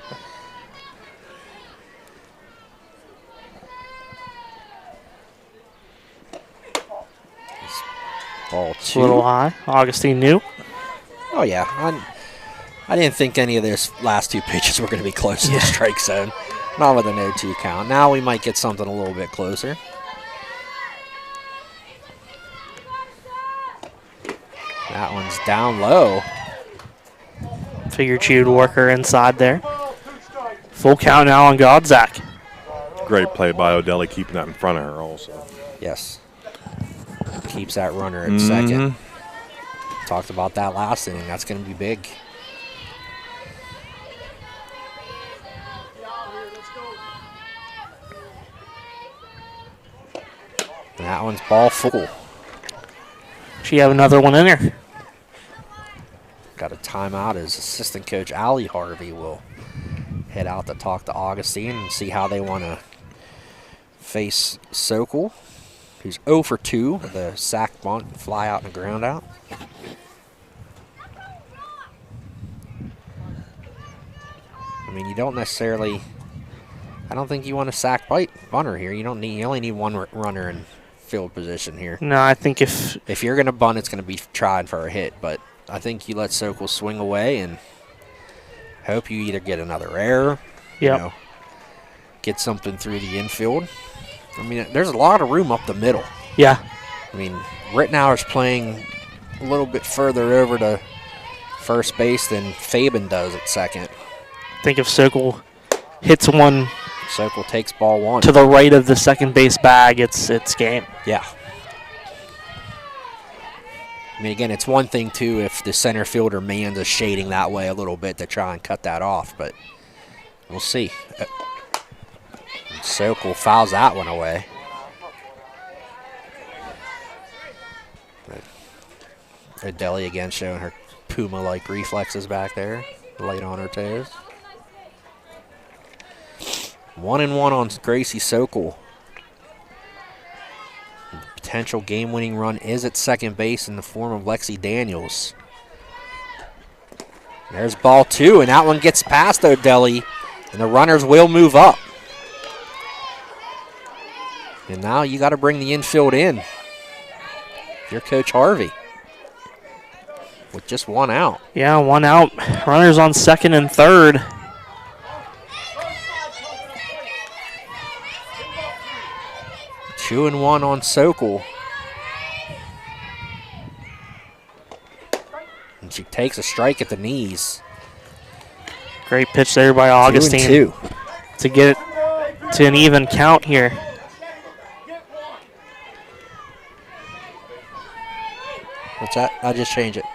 Ball 2. A little high. Augustine knew. Oh, yeah. I didn't think any of those last 2 pitches were going to be close to the strike zone. Not with an 0-2 count. Now we might get something a little bit closer. That one's down low. Figured she would work her inside there. Full count now on Godzak. Great play by O'Delly, keeping that in front of her also. Yes. Keeps that runner at second. Talked about that last inning. That's going to be big. And that one's ball full. She have another one in her. Got a timeout as assistant coach Allie Harvey will head out to talk to Augustine and see how they want to face Sokol, who's 0 for 2 with a sack bunt, fly out and a ground out. I mean, you don't necessarily, I don't think you want to sack bunter here. You only need one runner in field position here. No, I think if you're going to bunt, it's going to be trying for a hit, but I think you let Sokol swing away and hope you either get another error, get something through the infield. I mean, there's a lot of room up the middle. Yeah. I mean, Rittenauer's playing a little bit further over to first base than Fabian does at second. I think if Sokol hits one, Sokol takes ball 1 to the right of the second base bag, it's game. Yeah. I mean, again, it's one thing, too, if the center fielder man's is shading that way a little bit to try and cut that off, but we'll see. Sokol fouls that one away. O'Delly again showing her Puma-like reflexes back there, light on her toes. 1-1 on Gracie Sokol. Potential game-winning run is at second base in the form of Lexi Daniels. There's ball 2, and that one gets past O'Delly, and the runners will move up. And now you got to bring the infield in. You're Coach Harvey with just 1 out. Yeah, 1 out. Runners on second and third. Two and 1 on Sokol. And she takes a strike at the knees. Great pitch there by Augustine 2-2 to get it to an even count here. What's that? I just changed it.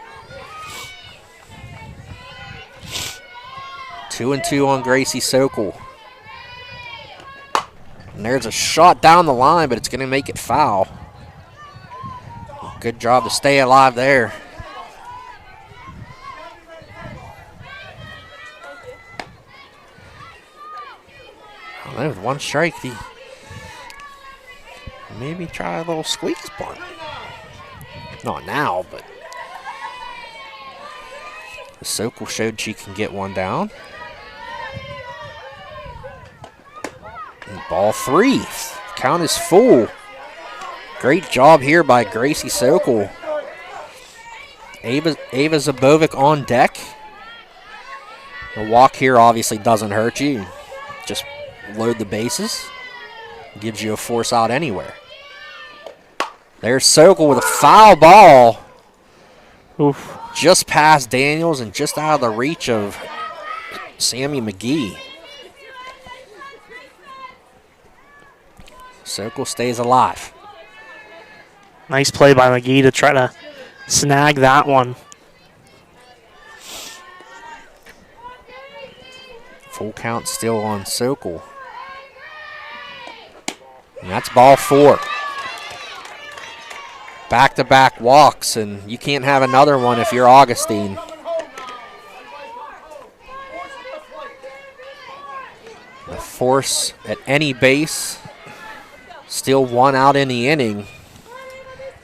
2-2 on Gracie Sokol. And there's a shot down the line, but it's going to make it foul. Good job to stay alive there. I don't know, with 1 strike, maybe try a little squeeze bunt. Not now, but Sokol showed she can get 1 down. And ball 3. Count is full. Great job here by Gracie Sokol. Ava Zabovic on deck. The walk here obviously doesn't hurt you. Just load the bases. Gives you a force out anywhere. There's Sokol with a foul ball. Oof. Just past Daniels and just out of the reach of Sammy McGee. Sokol stays alive. Nice play by McGee to try to snag that one. Full count still on Sokol. And that's ball 4. Back-to-back walks, and you can't have another one if you're Augustine. The force at any base. Still 1 out in the inning.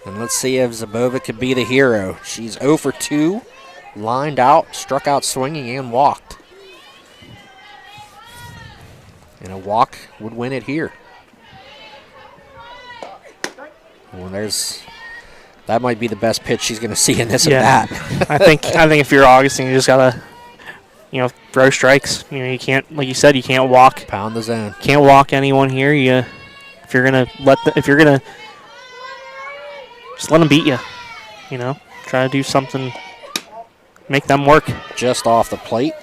And let's see if Zabova could be the hero. She's 0 for 2, lined out, struck out swinging, and walked. And a walk would win it here. Well, that might be the best pitch she's going to see in this at bat. I think if you're Augustine, you just gotta, throw strikes. You can't, like you said, you can't walk. Pound the zone. Can't walk anyone here. If you're gonna just let them beat you. Try to do something, make them work. Just off the plate.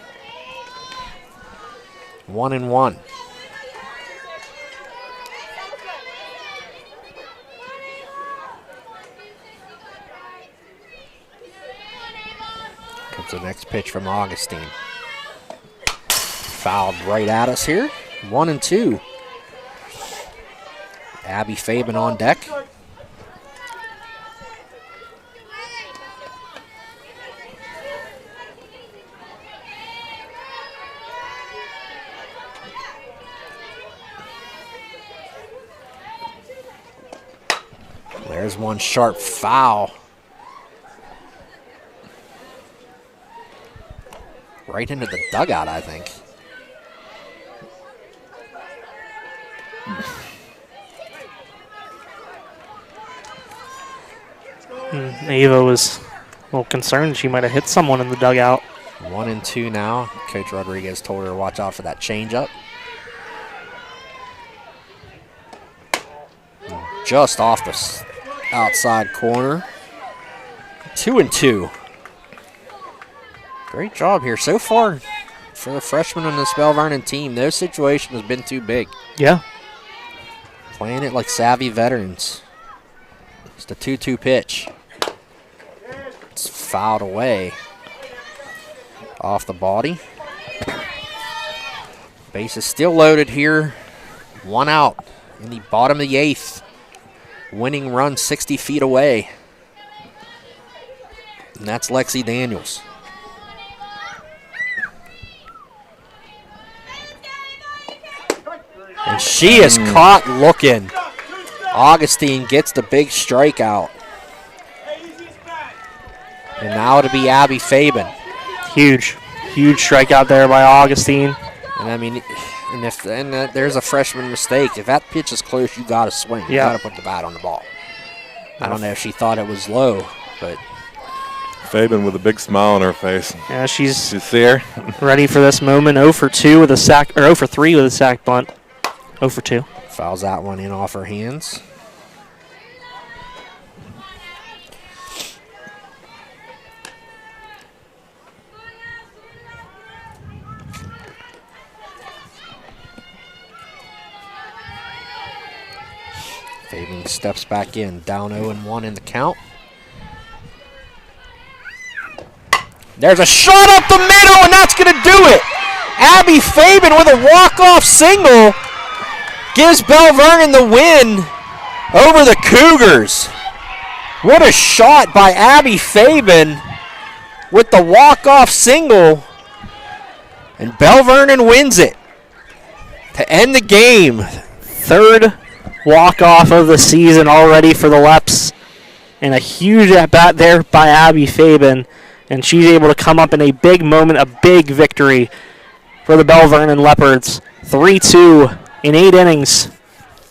1-1. Comes the next pitch from Augustine. Fouled right at us here. 1-2. Abby Fabian on deck. There's one sharp foul. Right into the dugout, I think. Ava was a little concerned she might have hit someone in the dugout. 1-2 now. Coach Rodriguez told her to watch out for that changeup. Just off the outside corner. 2-2. Great job here so far for the freshmen on this Bell Vernon team. No situation has been too big. Yeah. Playing it like savvy veterans. It's the 2-2 pitch. It's fouled away. Off the body. Base is still loaded here. 1 out in the bottom of the 8th. Winning run 60 feet away. And that's Lexi Daniels. And she is caught looking. Augustine gets the big strikeout. And now it'll be Abby Fabian. Huge strikeout there by Augustine. And I mean, there's a freshman mistake. If that pitch is close, you got to swing. You got to put the bat on the ball. I don't know if she thought it was low, but Fabian with a big smile on her face. Yeah, she's you see her ready for this moment. 0 for 2 with a sack, or 0 for 3 with a sack bunt. 0 for 2. Fouls that one in off her hands. Fabian steps back in, down 0-1 in the count. There's a shot up the middle, and that's going to do it. Abby Fabian with a walk-off single gives Bell Vernon the win over the Cougars. What a shot by Abby Fabian with the walk-off single. And Bell Vernon wins it to end the game. 3rd walk-off of the season already for the Leps. And a huge at-bat there by Abby Fabian. And she's able to come up in a big moment, a big victory for the Bell Vernon Leopards. 3-2 in 8 innings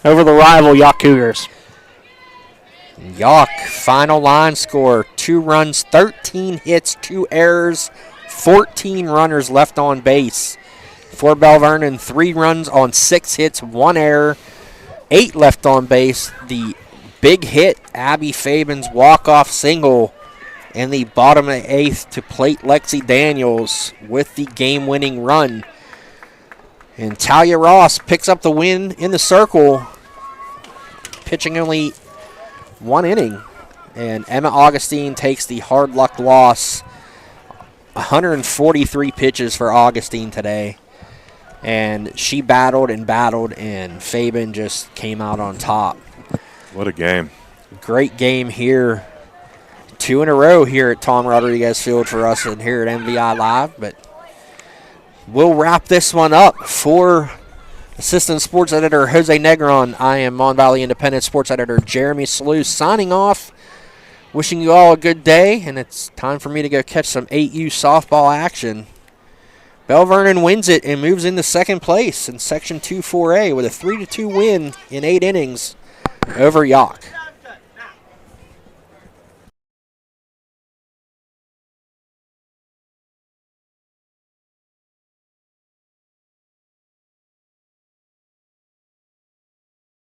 over the rival Yough Cougars. Yough, final line score, 2 runs, 13 hits, 2 errors, 14 runners left on base. For Bell Vernon, 3 runs on 6 hits, 1 error, 8 left on base. The big hit, Abby Fabian's walk-off single in the bottom of the 8th to plate Lexi Daniels with the game-winning run. And Talia Ross picks up the win in the circle, pitching only 1 inning. And Emma Augustine takes the hard luck loss. 143 pitches for Augustine today. And she battled and battled, and Fabian just came out on top. What a game. Great game here. 2 in a row here at Tom Rodriguez Field for us and here at MVI Live. But we'll wrap this one up. For Assistant Sports Editor Jose Negron, I am Mon Valley Independent Sports Editor Jeremy Sluice signing off. Wishing you all a good day, and it's time for me to go catch some 8U softball action. Bell Vernon wins it and moves into second place in Section 2-4A with a 3-2 win in 8 innings over Yough.